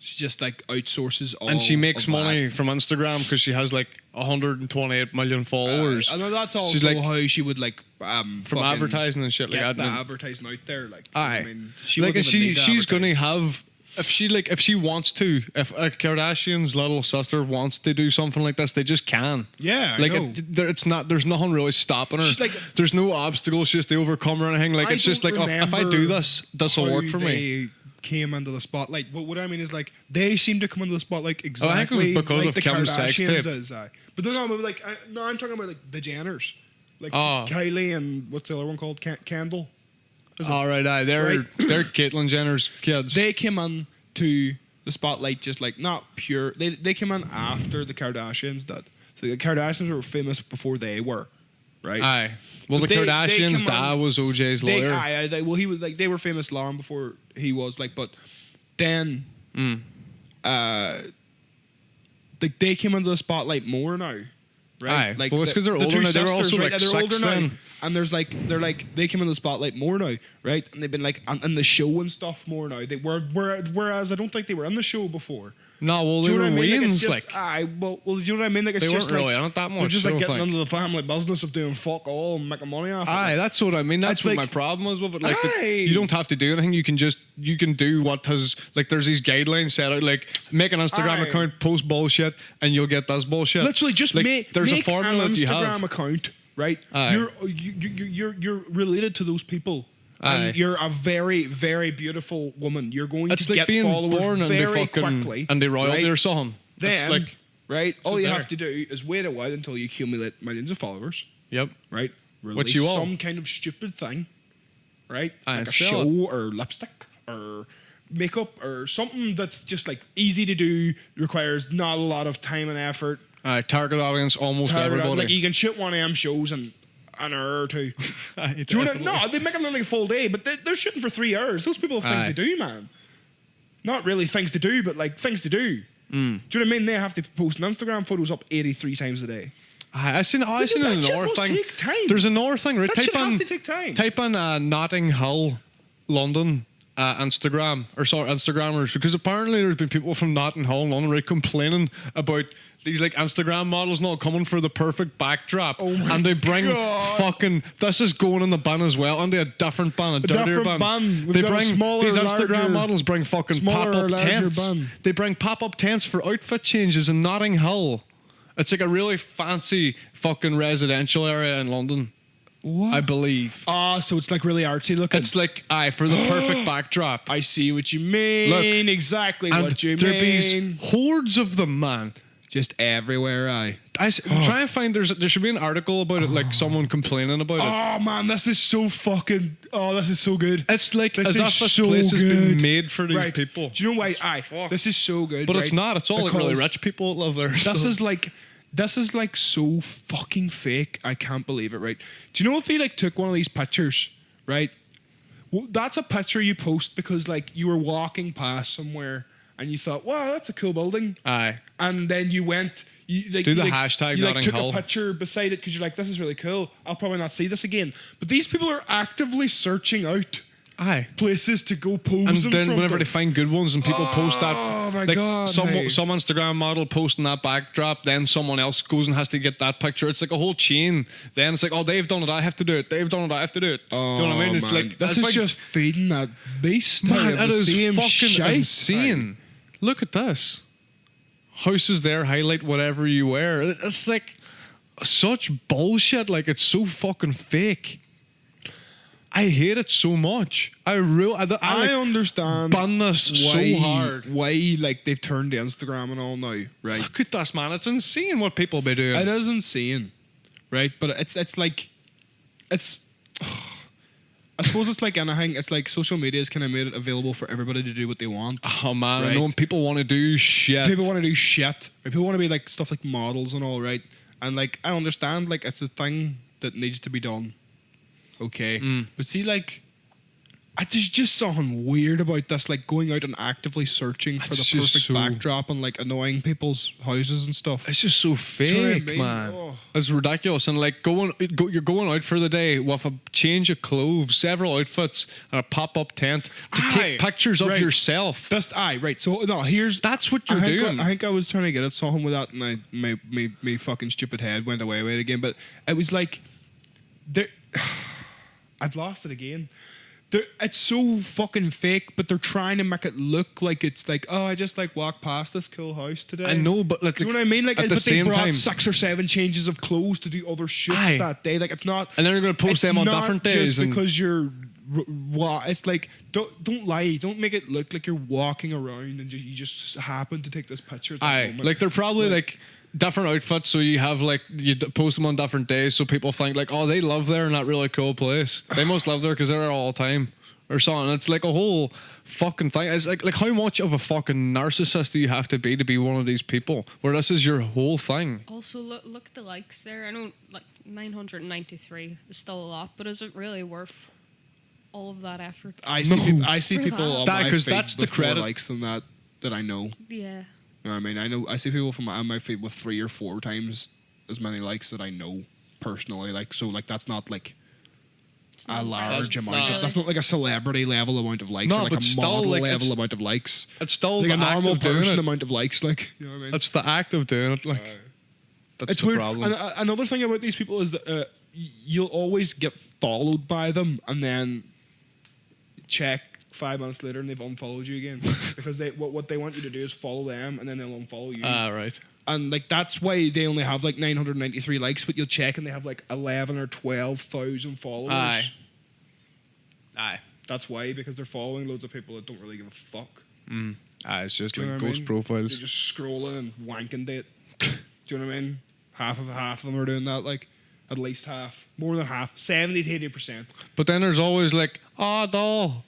she just like outsources all. And she makes of money that. from Instagram because she has like 128 million followers. I know that's also She's like how she would like from advertising and shit like get that. the advertising out there. Like, Aye. I mean, Like and wouldn't even need to she's gonna advertise. have if she wants to, if a Kardashian's little sister wants to do something like this, they just can. Yeah, I like know. it's not. There's nothing really stopping her. She's like- there's no obstacles just to overcome or anything. Like I it's just like don't if I do this, this will how work for me. they Came into the spotlight. But what I mean is like they seem to come into the spotlight I think exactly it was because like of the Kim's sex Kardashians tape. is. But no, like I'm talking about like the Jenners, like Oh. Kylie and what's the other one called? Kendall. Is it? All right, they're Right. they're Caitlyn Jenner's kids. They came in to the spotlight just like not pure. They came in after the Kardashians did. So the Kardashians were famous before they were, right? Aye. Well, But the they Kardashians' come dad on- was OJ's lawyer. Well, he was like they were famous long before he was like, but then, like they came into the spotlight more now, right? Aye. Like Well, it's 'cause they're the older two now. They were sisters, also, right? like, They're older 6 now, then. and they're like they came into the spotlight more now, right? And they've been like on the show and stuff more now. They were whereas I don't think they were on the show before. No, well, Do they you know were what I mean? Wayne's it's like. just, well, do you know what I mean? Like it's They just weren't really like, on it that They're much, just I like don't getting think. into the family business of doing fuck all and making money off it. Aye, that's what I mean. That's It's what like- my problem is with it. Like, Aye. you don't have to do anything. You can do what has, like, there's these guidelines set out. Like, make an Instagram Aye. account, post bullshit, and you'll get this bullshit. Literally, just like, there's make a formula an that you Instagram have. account, right? Aye. You're related to those people. Aye. And you're a very, very beautiful woman. You're going It's to like get being followers born and they very fucking quickly. and they royalty right? or something. It's Then, like, right? All it's you there. have to do is wait a while until you accumulate millions of followers, yep. right? Which you Release will. some kind of stupid thing, right? Aye, Like and a sell show or lipstick or makeup or something that's just like easy to do, requires not a lot of time and effort. Target audience, almost everybody. Like you can shoot one of them shows in an hour or two. Aye, Do you know what I- definitely. no, they make it look like a full day, but they're shooting for 3 hours. Those people have things Aye. to do, man. Not really things to do, but like things to do. Do you know what I mean? They have to post Instagram photos up 83 times a day. I seen that shit another must thing. take time. There's another thing, right? That shit has to take time. Type in Notting Hill, London, Instagrammers, because apparently there's been people from Notting Hill, London, right, complaining about these like Instagram models not coming for the perfect backdrop, and they bring fucking this is going in the bin as well, and they a different bin, a dirtier bin. We've They got a bring smaller, these Instagram larger- models bring fucking smaller or pop up larger tents. bin. They bring pop up tents for outfit changes in Notting Hill. It's like a really fancy fucking residential area in London, What? I believe. So it's like really artsy looking. It's like for the perfect backdrop. I see what you mean. Look, exactly And what you there mean. be these hordes of them, man. Just everywhere, Try and find there should be an article about it, like someone complaining about it. Oh man, this is so fucking. Oh, this is so good. It's like This as is if this so place has been good. made for these Right. people. Do you know why? This is so good. But it's right? not. It's all like really Because rich people that live there. This is like so fucking fake. I can't believe it. Right? Do you know if he like took one of these pictures? Right? Well, that's a picture you post because like you were walking past somewhere and you thought, wow, that's a cool building. Aye. And then you went. You, like, Do the you, like, hashtag you like, Notting took Hill. a picture beside it because you're like, this is really cool. I'll probably not see this again. But these people are actively searching out Aye. places to go pose. And in then front whenever of. they find good ones and people post that, Oh my like God, some hey. Instagram model posting that backdrop, then someone else goes and has to get that picture. It's like a whole chain. Then it's like, oh, they've done it, I have to do it. They've done it, I have to do it. Oh, you know what I mean? It's man. like this it's is like, just feeding that beast. man, of it the is same fucking shite. insane. Look at this. Houses there highlight whatever you wear. It's like such bullshit. Like it's so fucking fake. I hate it so much. I like, understand ban this so hard. Why like they've turned to Instagram and all now, right? Look at this, man. It's insane what people be doing. It is insane, right? But it's like it's. I suppose it's like anything. It's like social media has kind of made it available for everybody to do what they want. Oh man, I Right. know when people want to do shit. People want to do shit. Right? People want to be like stuff like models and all, right? And like I understand, like it's a thing that needs to be done. Okay, but see, like, there's just something weird about this, like going out and actively searching for It's the just perfect so- backdrop and like annoying people's houses and stuff. It's just so you know what I fake, mean? man. Oh. It's ridiculous. And like you're going out for the day with a change of clothes, several outfits, and a pop-up tent to take pictures of right. yourself. That's right. So no, here's That's what you're doing. I think I was trying to get at something with that, and my fucking stupid head went away with it again. But it was like, there. I've lost it again. It's so fucking fake, but they're trying to make it look like it's like, oh, I just like walked past this cool house today. I know, but like, Do you know what I mean? Like, at the but they same brought time, 6 or 7 changes of clothes to do other shit Aye. that day. Like, it's not. and then you're gonna post It's them on not different just days. And because you're. It's like don't lie. Don't make it look like you're walking around and you just happen to take this picture. At that aye, moment. like they're probably like different outfits, so you have like post them on different days, so people think like, oh, they live there in that really cool place. They must live there because they're there all the time or something. It's like a whole fucking thing. It's like how much of a fucking narcissist do you have to be one of these people where this is your whole thing? Also, look at the likes there. I know like 993 is still a lot, but is it really worth all of that effort? I see For people that. on That- my 'cause feed that's the with more credit. likes than that I know. Yeah. You know what I mean? I see people on my feed with 3 or 4 times as many likes that I know personally. Like, so like that's not like It's a not large worth it, amount. really. Of, that's not like a celebrity level amount of likes. No, or like but a still, model like, level it's- amount of likes. It's still Like the a act normal of doing person it. amount of likes. Like, you know what I mean? It's the act of doing it. Like that's It's the weird. problem. And another thing about these people is that you'll always get followed by them, and then check 5 months later, and they've unfollowed you again because what they want you to do is follow them, and then they'll unfollow you. Right. And like that's why they only have like 993 likes, but you'll check and they have like 11 or 12,000 followers. Aye. That's why, because they're following loads of people that don't really give a fuck. It's just Do you know like what I ghost mean? profiles. They're just scrolling and wanking it. Do you know what I mean? Half of them are doing that, like at least half, more than half, 70 to 80%. But then there's always like, oh, doll.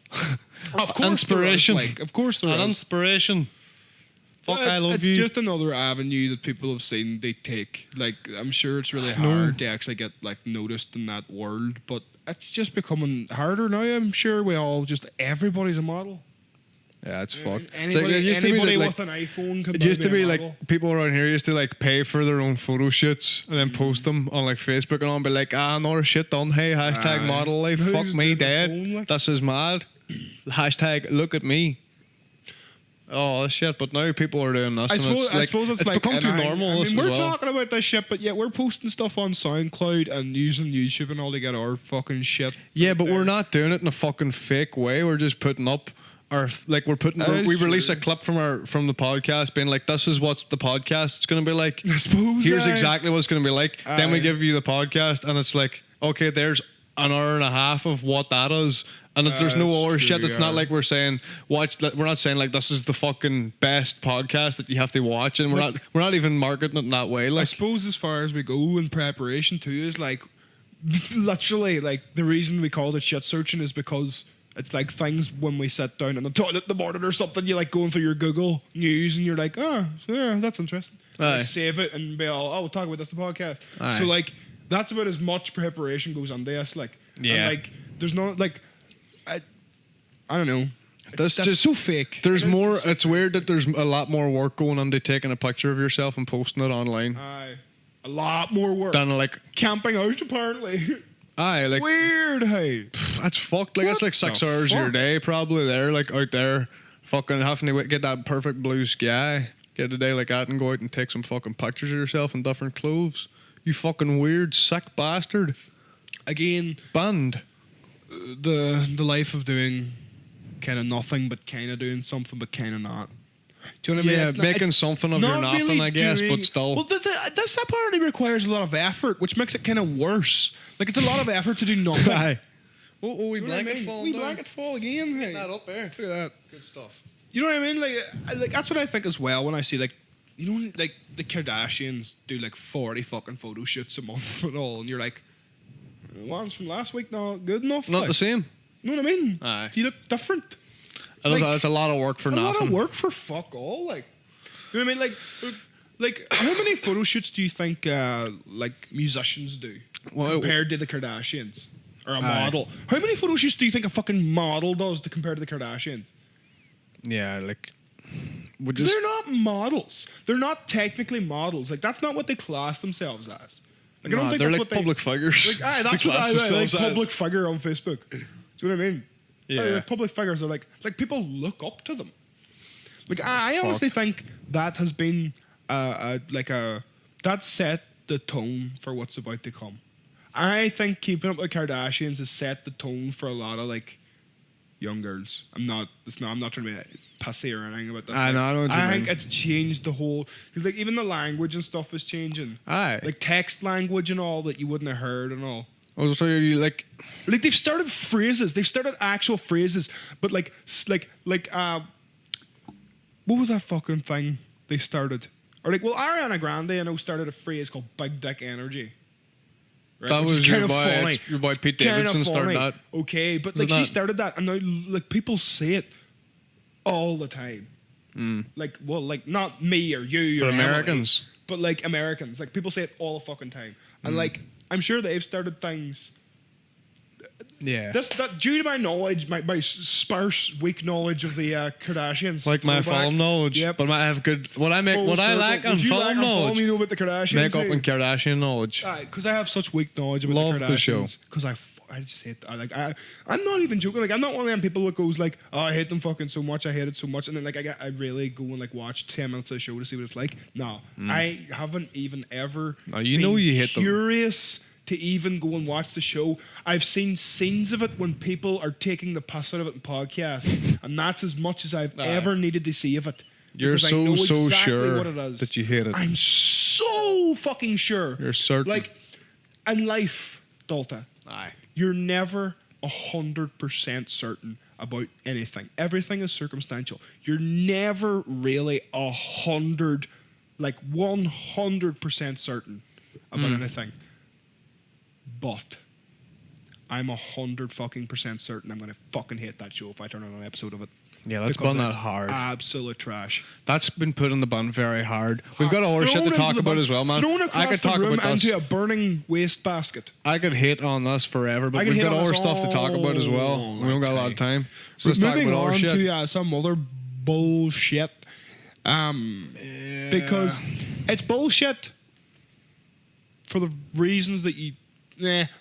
Of course, Inspiration. there is, like, of course, there An is. inspiration. Fuck, Well, I love it's you. just another avenue that people have seen they take. Like, I'm sure it's really hard to actually get like noticed in that world, but it's just becoming harder now. I'm sure everybody's a model. Yeah, it's fucked. Anybody, it used to be anybody like, with an iPhone can it buy used to me a be like model. people around here used to like pay for their own photo shoots and then post them on like Facebook and all and be like, another shit done. Hey, hashtag Aye. model life. Who's Fuck me doing the dead. phone, like? This is mad. Hashtag look at me. Oh shit! But now people are doing this, I and suppose it's like become too and normal. I this mean, as we're well. talking about this shit, but yet we're posting stuff on SoundCloud and using YouTube and all to get our fucking shit. Yeah, out but there. we're not doing it in a fucking fake way. We're just putting up our we That we is release true. a clip from the podcast, being like, "This is what the podcast is going to be like." I suppose. Here's exactly what it's going to be like. Then we Aye. give you the podcast, and it's like, okay, there's an hour and a half of what that is, and there's no That's other true, shit. It's not yeah. like we're saying we're not saying like this is the fucking best podcast that you have to watch, and we're not even marketing it in that way. I Like, suppose as far as we go in preparation too is like literally like the reason we called it shit searching is because it's like things when we sit down in the toilet in the morning or something, you like going through your Google News and you're like, oh, so yeah, that's interesting. Aye. Like, save it and be all, oh, we'll talk about this in the podcast. Aye. So like that's about as much preparation goes into this. Like, Yeah. And, like there's no like, I don't know. That's That's just so fake. There's It is more. so It's weird that there's a lot more work going into taking a picture of yourself and posting it online Aye. A lot more work. than like, Camping out apparently. like Weird, hey. that's fucked. Like that's What like 6 the hours of your fuck? day probably there, like out there, fucking having to get that perfect blue sky, get a day like that and go out and take some fucking pictures of yourself in different clothes. You fucking weird sick bastard. Again, Banned. the life of doing kind of nothing but kind of doing something but kind of not. Do you know what I mean? Yeah, It's not- making it's something of your not nothing, really I guess, doing- but still. Well, this apparently requires a lot of effort, which makes it kind of worse. Like it's a lot of effort to do nothing. Aye. Oh, we Do you know what I blanket mean? falling We down. blanket fall again. Hey. That up there. Look at that. Good stuff. You know what I mean? Like that's what I think as well when I see like, you know, like the Kardashians do like 40 fucking photo shoots a month and all, and you're like, one's from last week not good enough. Not like, the same. You know what I mean? Aye. You look different. That's Like, a lot of work for a nothing. lot of work for fuck all. Like, you know what I mean? Like how many photo shoots do you think like musicians do Well, compared to the Kardashians or a Aye. model? How many photo shoots do you think a fucking model does to compare to the Kardashians? Yeah, like. We 'Cause just, they're not models. They're not technically models. Like that's not what they class themselves as. Like I don't think they're that's like what public figures. Like, aye, They that's what class I like themselves as. public figure on Facebook. Do you know what I mean? Yeah. Like, public figures are like people look up to them. Like I honestly think that has been that set the tone for what's about to come. I think keeping up with Kardashians has set the tone for a lot of like young girls. I'm not trying to be passé or anything about that. I know, I know what you I think mean. it's changed the whole because like even the language and stuff is changing. Aye. Like text language and all that you wouldn't have heard and all. I was telling you, like, Like they've started phrases. They've started actual phrases. But what was that fucking thing they started? Or like, well, Ariana Grande, I know, started a phrase called "big dick energy." Right? that Which is was your kinda boy, funny. your boy Pete Kinda Davidson started funny. that. Okay, but Isn't like she that- started that, and now like people say it all the time. Like, well, like not me or you For or Emily, Americans. but like Americans, like people say it all the fucking time, and like I'm sure they've started things. Yeah. That due to my knowledge, my sparse, weak knowledge of the Kardashians, like my throwback. film knowledge. Yep. But I have good. What I Full lack circle. on Would you film lack on knowledge. you know about the Kardashians. Makeup too? and Kardashian knowledge. Because I have such weak knowledge about Love the the show. Kardashians. Because I just hate. I'm not even joking. Like I'm not one of them people that goes like, oh, I hate them fucking so much. I hate it so much, and then like I really go and like watch 10 minutes of the show to see what it's like. No, I haven't even ever. No, you been know you hate them. Curious to even go and watch the show. I've seen scenes of it when people are taking the piss out of it in podcasts, and that's as much as I've ever needed to see of it. You're Because I so know so exactly sure what it is. that you hate it. I'm so fucking sure. You're certain. Like, in life, Dualta, Aye. you're never 100% certain about anything. Everything is circumstantial. You're never really 100% certain about anything. But I'm 100% certain I'm gonna fucking hate that show if I turn on an episode of it. Yeah, that's because bun that it's hard. Absolute trash. That's been put in the bun very hard. We've got all our shit Thrown to into talk the about bun, as well, man. Thrown I across could the talk room about this. into a burning wastebasket. I could hate on this forever, I but could we've hate got on all our this stuff to talk about as well. all We don't got a lot of time. So let's But talk moving about our on shit. to some other bullshit. Because it's bullshit for the reasons that you.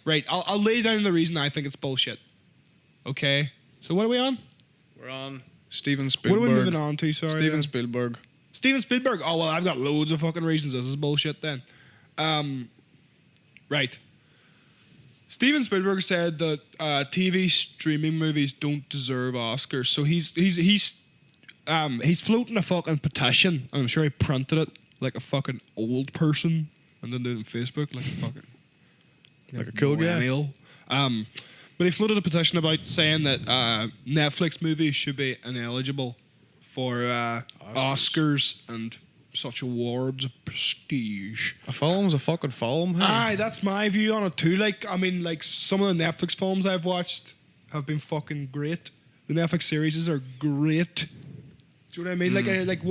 Right. I'll lay down the reason I think it's bullshit. Okay. So what are we on? We're on Steven What Spielberg. are we moving on to? Sorry. Steven Spielberg. Steven Spielberg. Oh well, I've got loads of fucking reasons this is bullshit. Then, right. Steven Spielberg said that TV streaming movies don't deserve Oscars, so he's floating a fucking petition. I'm sure he printed it like a fucking old person and then did it on Facebook like a fucking Like a cool guy. millennial. But he floated a petition about saying that Netflix movies should be ineligible for Oscars and such awards of prestige. A film's a fucking film. Hey? Aye, that's my view on it too. Like, I mean, like some of the Netflix films I've watched have been fucking great. The Netflix series are great. Do you know what I mean? Like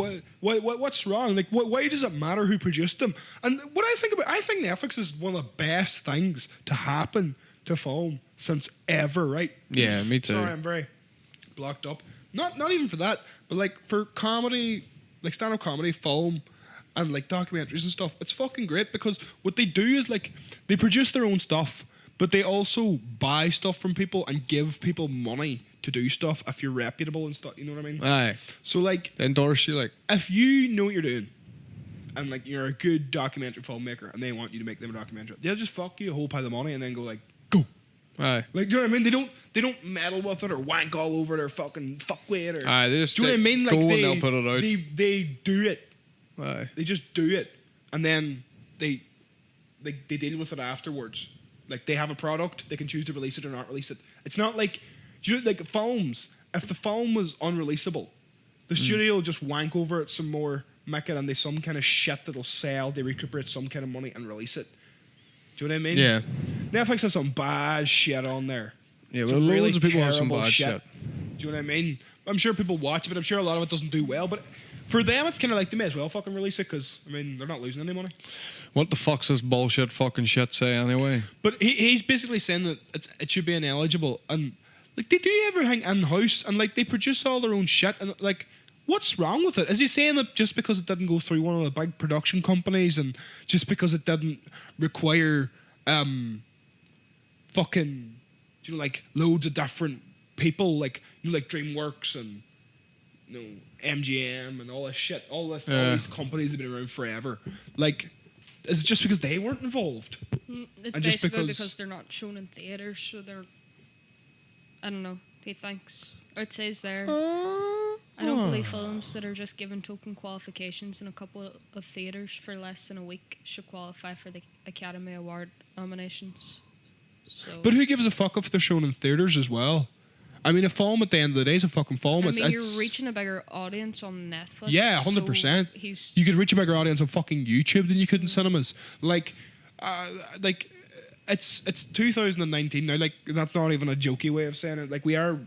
what's wrong? Like, why does it matter who produced them? And what I think Netflix is one of the best things to happen to film since ever. Right? Yeah, me too. Sorry, I'm very blocked up. Not even for that, but like for comedy, like stand-up comedy, film, and like documentaries and stuff. It's fucking great because what they do is like they produce their own stuff, but they also buy stuff from people and give people money to do stuff if you're reputable and stuff. You know what I mean? Aye. So like, They endorse you like. if you know what you're doing, and like you're a good documentary filmmaker, and they want you to make them a documentary, they'll just fuck you a whole pile of money and then go like, go. Aye. Like, do you know what I mean? They don't meddle with it or wank all over it or fucking fuck with it or. Aye, they just do you know what I mean? Like go and they, they'll put it out. They do it. Aye. They just do it, and then they deal with it afterwards. Like they have a product, they can choose to release it or not release it. It's not like, do you know, like films. If the film was unreleasable, the studio will just wank over it some more, make it into some kind of shit that'll sell. They recuperate some kind of money and release it. Do you know what I mean? Yeah. Netflix has some bad shit on there. Yeah, Some well, loads of people have some terrible bad shit. Do you know what I mean? I'm sure people watch it, but I'm sure a lot of it doesn't do well. But for them, it's kind of like they may as well fucking release it because, I mean, they're not losing any money. What the fuck's this bullshit fucking shit say anyway? But he's basically saying that it should be ineligible. And, like, they do everything in-house and, like, they produce all their own shit. And, like, what's wrong with it? Is he saying that just because it didn't go through one of the big production companies and just because it didn't require fucking, you know, like, loads of different people, like, you know, like DreamWorks and, you know, MGM and all this shit, all these companies have been around forever. Like, is it just because they weren't involved? It's And just basically because- because they're not shown in theaters, so they're. I don't know. He thinks, or it says there. I don't believe films that are just given token qualifications in a couple of theaters for less than a week should qualify for the Academy Award nominations. So, But who gives a fuck if they're shown in theaters as well? I mean, a film at the end of the day is a fucking film. I It's, mean, it's you're reaching a bigger audience on Netflix. Yeah, 100%. So he's You could reach a bigger audience on fucking YouTube than you could in cinemas. Like, it's 2019 now. Like, that's not even a jokey way of saying it. Like, we're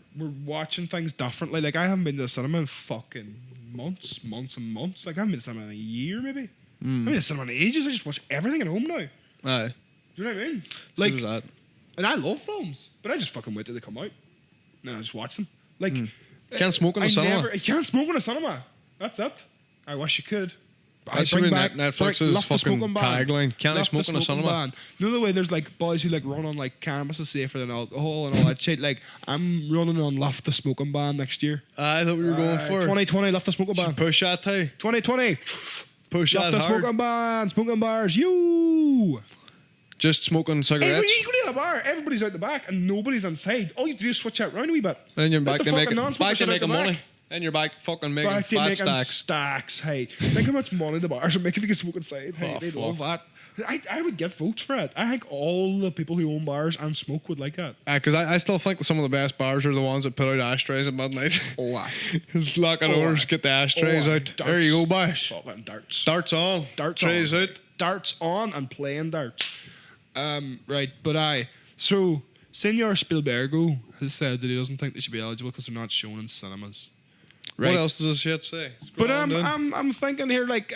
watching things differently. Like, I haven't been to the cinema in fucking months and months. Like, I haven't been to the cinema in a year, maybe. I haven't been to the cinema in ages. I just watch everything at home now. Aye. Do you know what I mean? So Like, does that. and I love films, but I just fucking wait till they come out. And I just watch them. Like, Can't smoke in the cinema. I can't smoke in a cinema. That's it. I wish you could. That should be Netflix's left the fucking smoking ban. tagline. Can't I Left the smoke in a smoking cinema? ban. You know the way there's like boys who like run on like cannabis is safer than alcohol and all that shit. Like, I'm running on left the smoking ban next year. I thought we were going for 2020 left the smoking ban. Should push that, hey. 2020 Push left that the hard. smoking ban. Smoking bars. You. Just smoking Hey, when cigarettes. you go to a bar, everybody's out the back and nobody's inside. All you have to do is switch out round a wee bit. Then you're Let back the to fucking making non-smokers sit out the money. back. Then you're back fucking making Back to fat making stacks. stacks. Hey, think how much money the bars would make if you could smoke inside. Hey, Oh, they'd fuck. love that. I would get votes for it. I think all the people who own bars and smoke would like that. Because I still think some of the best bars are the ones that put out ashtrays at midnight. Oh, aye. Just lock on Oh, orders, aye. get the ashtrays Oh, aye. out. There you go, boys. Fucking darts. Darts on. Darts Trays on. out. Darts on and playing darts. Right, but so Senor Spielberg has said that he doesn't think they should be eligible because they're not shown in cinemas. Right. What else does this shit say? But Scroll on down. I'm thinking here, like,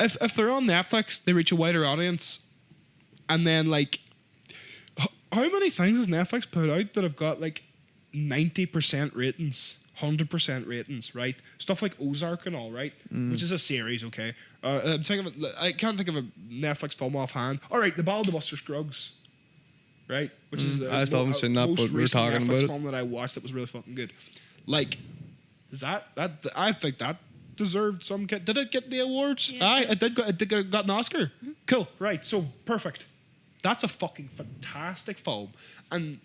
if they're on Netflix, they reach a wider audience, and then like, how many things has Netflix put out that have got like 90% ratings, 100% ratings, right? Stuff like Ozark and all, right? Which is a series, okay. I'm thinking of I can't think of a Netflix film offhand. All right, The Ballad of Buster Scruggs, right? Which is the I still haven't seen that, most but we're recent talking Netflix about it. film that I watched that was really fucking good. Like, is that I think that deserved some. Did it get the awards? Yeah. Aye, it got an Oscar. Cool, right? So perfect. That's a fucking fantastic film, and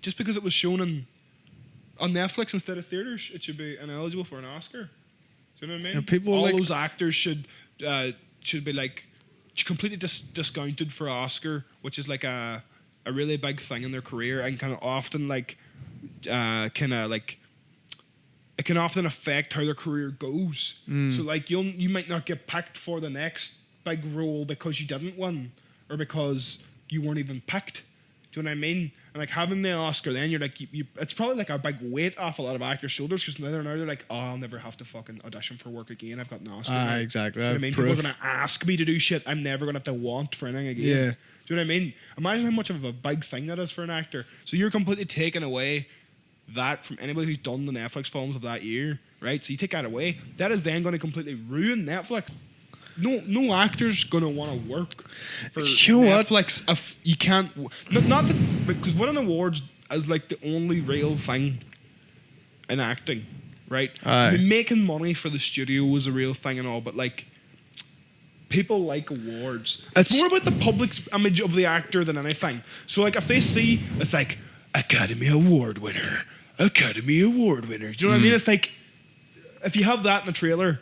just because it was shown on Netflix instead of theaters, it should be ineligible for an Oscar. Do you know what I mean? Yeah, people all like- those actors should be like completely discounted for Oscar, which is like a really big thing in their career, and kind of often like it can often affect how their career goes. So like you might not get picked for the next big role because you didn't win, or because you weren't even picked. Do you know what I mean? And like having the Oscar, then you're like, you it's probably like a big weight off a lot of actors' shoulders, because now they're like, oh, I'll never have to fucking audition for work again. I've got an Oscar. now." Exactly. Do you know what I I have mean? proof. People are gonna ask me to do shit I'm never gonna have to want for anything again. Yeah. Do you know what I mean? Imagine how much of a big thing that is for an actor. So you're completely taking away that from anybody who's done the Netflix films of that year, right? So you take that away. That is then going to completely ruin Netflix. No actor's gonna want to work for You know what? Netflix if you can't. Not that, because winning awards is like the only real thing in acting, right? Aye. I mean, making money for the studio is a real thing and all, but like, people like awards. It's It's- more about the public's image of the actor than anything. So like, if they see it's like Academy Award winner, Academy Award winner, do you know what I mean? It's like, if you have that in the trailer,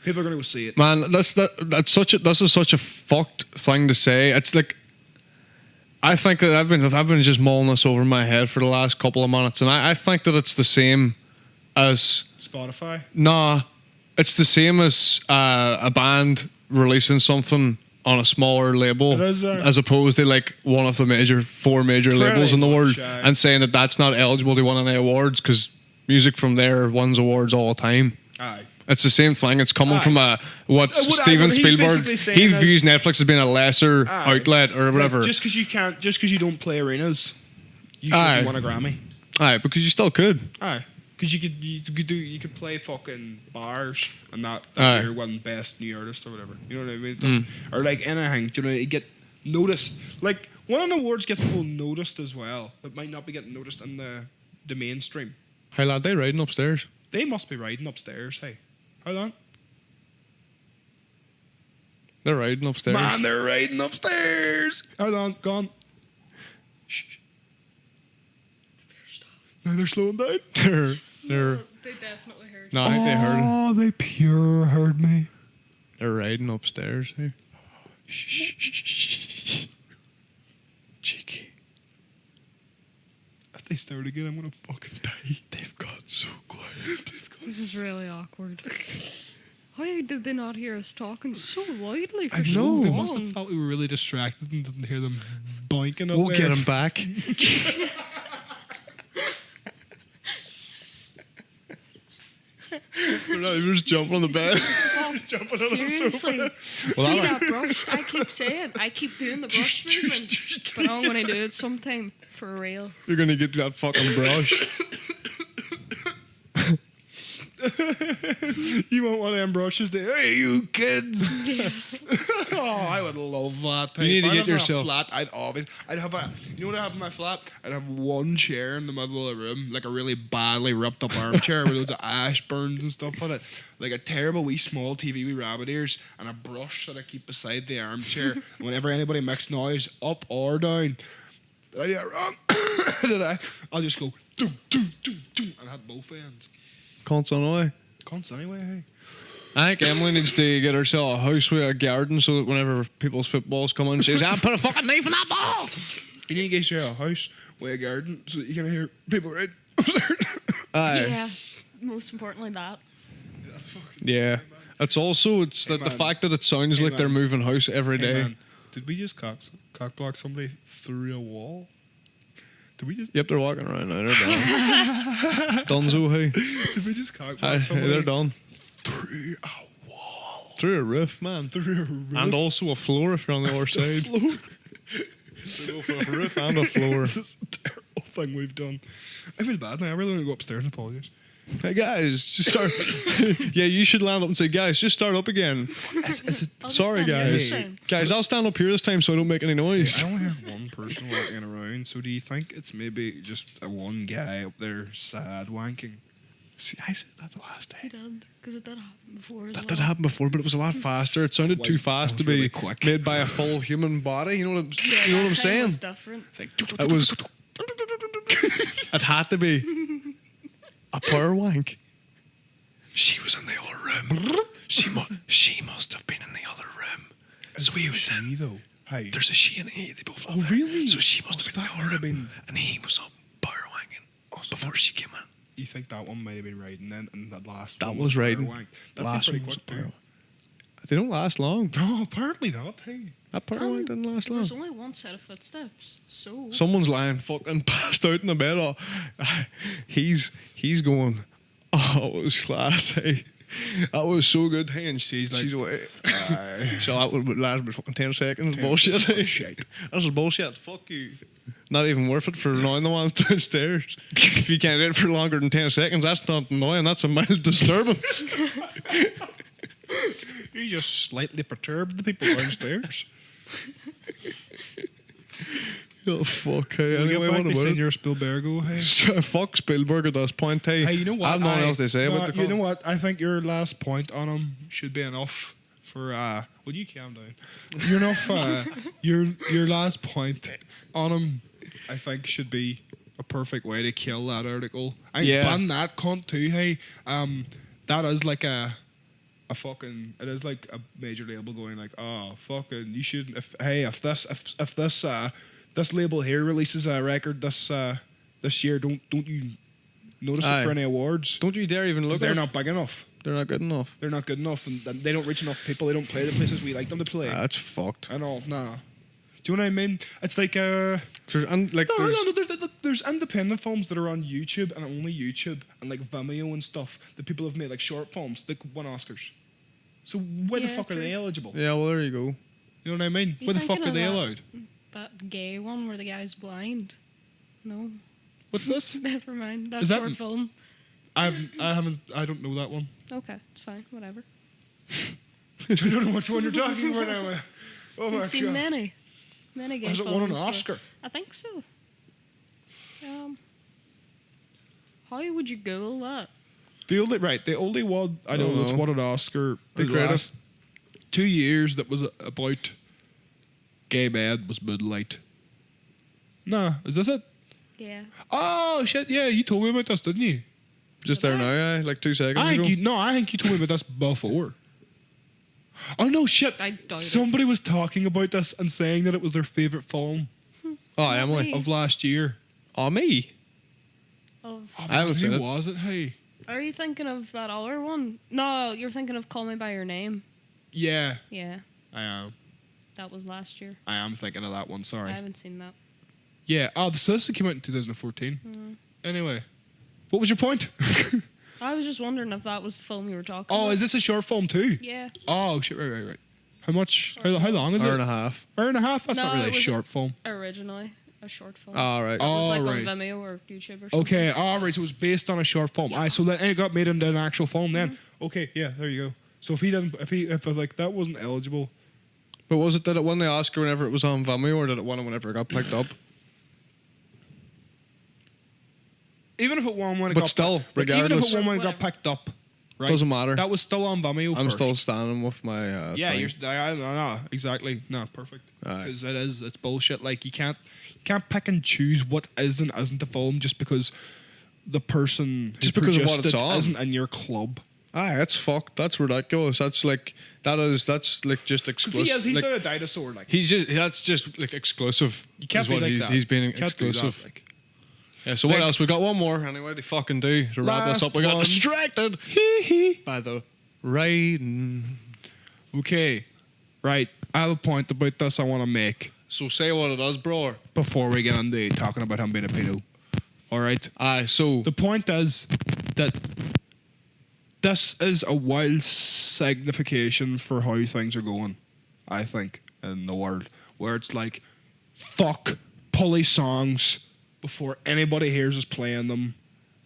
people are gonna go see it. Man, this is such a fucked thing to say. It's like, I think that I've been just mulling this over my head for the last couple of minutes, and I think that it's the same as Spotify. it's the same as a band releasing something on a smaller label, It is, as opposed to like one of the four major Pretty labels in the world, much, aye. and saying that that's not eligible to win any awards because music from there wins awards all the time. Aye. It's the same thing. It's coming Aye. from What Steven he's Spielberg. basically saying He is- views Netflix as being a lesser Aye. outlet or whatever. Like, just because you don't play arenas, you Aye. shouldn't win a Grammy. Aye, because you still could. Aye. Because you could play fucking bars and that Aye. year won best new artist or whatever. You know what I mean? It doesn't- Or like anything. Do you know, you get noticed. Like winning awards gets people noticed as well. That might not be getting noticed in the mainstream. Hey lad, they riding upstairs. They must be riding upstairs. Hey, hold on. They're riding upstairs. Man, they're riding upstairs. Hold on, gone. Shh. Now they're slowing down. They're. They definitely heard. No, I think they heard. Oh, they pure heard me. They're riding upstairs. Here. Cheeky. If they start again, I'm gonna fucking die. They've got so quiet. This is really awkward. How did they not hear us talking so loudly for I so know, long? they must have thought we were really distracted and didn't hear them boinking up We'll there. get him back. They're not even just jumping on the bed. Jumping Seriously. Well, See that- that brush? I keep doing the brush movement, but I'm gonna do it sometime for real. You're gonna get that fucking brush. You want one of them brushes to, hey, you kids. Oh, I would love that. You need to If I get lived in a yourself- flat, I'd have you know what I have in my flat? I'd have one chair in the middle of the room, like a really badly ripped up armchair with loads of ash burns and stuff on it. Like a terrible wee small TV with rabbit ears and a brush that I keep beside the armchair. Whenever anybody makes noise, up or down, did I do it wrong? Did I? I'll just go, doo, doo, doo, doo, and I had both ends. Constantly. Cunts anyway, hey. I think Emily needs to get herself a house with a garden so that whenever people's footballs come in, she's I'll put a fucking knife in that ball. You need to get yourself a house with a garden so that you can hear people right. Aye. Yeah. Most importantly, that. That's fucking Yeah. It's also the man. fact that it sounds Hey, like they're man. moving house every Hey, day. man, did we just cock block somebody through a wall? Did we just? Yep, they're walking around now. They're done. Dunzo, hey. Did we just cock Hey, somebody they're done. through a wall? Through a roof, man. Through a roof. And also a floor if you're on the other side. floor. They go for a roof and a floor. This is a terrible thing we've done. I feel bad now. I really want to go upstairs and apologize. Hey guys, just start. Yeah, you should land up and say, guys, just start up again. Is it? I'll just Sorry, stand here guys. this time. Guys, I'll stand up here this time so I don't make any noise. I only heard one person walking around. So do you think it's maybe just a one guy up there sad wanking? See, I said that the last He day. did, because it did happen before. That did happen before, but it was a lot faster. It sounded too Like, fast that to was be really quick. made by a full human body. You know what I'm, Yeah, you know what I'm that time saying? was different. It's like It was. It had to be a power wank. She was in the other room. She must have been in the other room. So he was in. She though. Hey. There's a she and he. They both live there. really? So she must Oh, have been in that the would other have room, been- and he was up power wanking before she came in. You think that one might have been riding then, and that last That one was power riding. wank? That's Last pretty one was quick power too. They don't last long. No, apparently not. Hey. That power wank didn't last There was long. only one set of footsteps, so Someone's lying fucking passed out in the bed. Oh, he's going. Oh, it was classy. That was so good. Hey, and she's like, away. So that would last about fucking 10 seconds. Bullshit. Bullshit. That was bullshit. Fuck you. Not even worth it for annoying the ones downstairs. If you can't do it for longer than 10 seconds, that's not annoying. That's a mild disturbance. You just slightly perturbed the people downstairs. Oh, fuck. Hey, We'll anyway, get back what to about it? Senor Spielberg, hey. So, fuck Spielberg at this point. Hey, Hey, you know what? I have nothing else to say about the You know what? I think your last point on him should be enough for. Will you calm down? You're enough. Your last point on him, I think, should be a perfect way to kill that article. I Yeah. ban that cunt too. Hey, that is like a fucking. It is like a major label going like, oh fucking, you shouldn't. If this label here releases a record this year, don't you notice Aye. it for any awards? Don't you dare even look 'Cause at they're it. not big enough. They're not good enough. They're not good enough, and they don't reach enough people. They don't play the places we like them to play. That's fucked. I know, nah. Do you know what I mean? It's like And like, no, there's, no, no, there's independent films that are on YouTube and only YouTube and like Vimeo and stuff that people have made like short films that won Oscars. So why the Yeah, fuck are true. they eligible? yeah, well, there you go. You know what I mean? You Why the fuck thinking are of they that- allowed? that gay one where the guy's blind. No, What's this? never mind. That Is that- short film. I don't know that one. Okay, it's fine. Whatever. I don't know which one you're talking about now. Oh my I've seen god. many gay Has it films. won an where- Oscar? I think so. How would you Google that? The only one I know don't that's know. won an Oscar Be in the creative. last 2 years that was about gay men was Moonlight. Nah, is this it? Yeah. Oh shit! Yeah, you told me about this, didn't you? Just there now, like 2 seconds I ago. think I think you told me about this before. Oh no, shit! I doubt it. Somebody was talking about this and saying that it was their favorite film Oh, Emily. me. of last year. Oh, me. Of, I haven't seen Who it. was it? Hey, are you thinking of that other one? No, you're thinking of Call Me by Your Name. yeah, Yeah, I am. that was last year. I am thinking of that one. Sorry. I haven't seen that. Yeah. Oh, the Sister came out in 2014. Anyway, what was your point? I was just wondering if that was the film you were talking Oh, about. is this a short film too? Yeah. Oh shit! Right. How much? How long is Hour it? and a half. Hour and a half. That's No, not really it a was short film. Originally a short film. All right. It was like right. on Vimeo or YouTube or something. Okay, all right. So it was based on a short film. Yeah. Aye, so then it got made into an actual film. Then okay, yeah, there you go. So if like that wasn't eligible, But was it that it won the Oscar whenever it was on Vimeo, or did it win it whenever it got picked up? even if it won when it But got still, even if regardless. it won when it got Whatever. picked up, right? Doesn't matter. That was still on Vimeo. I'm first. still standing with my. Yeah, thing. no, exactly. No, perfect. Aye. Because it's bullshit. Like you can't pick and choose what is and isn't a film just because the person who Just because of what produced it's it on. isn't in your club. Aye, that's fucked. That's ridiculous. That's like that's like just exclusive. He's like, not a dinosaur. Like that's just like exclusive. you can't is be what like he's that. he's being You can't do that, exclusive. like. Yeah. So what Like- else? We got one more. Anyway, to fucking do to wrap this Last up. We got one. distracted by the rain. Okay, right. I have a point about this I want to make. So say what it is, bro. Before we get into talking about him being a pedo. All right. Aye, so The point is that this is a wild signification for how things are going, I think, in the world. Where it's like, fuck pulley songs before anybody hears us playing them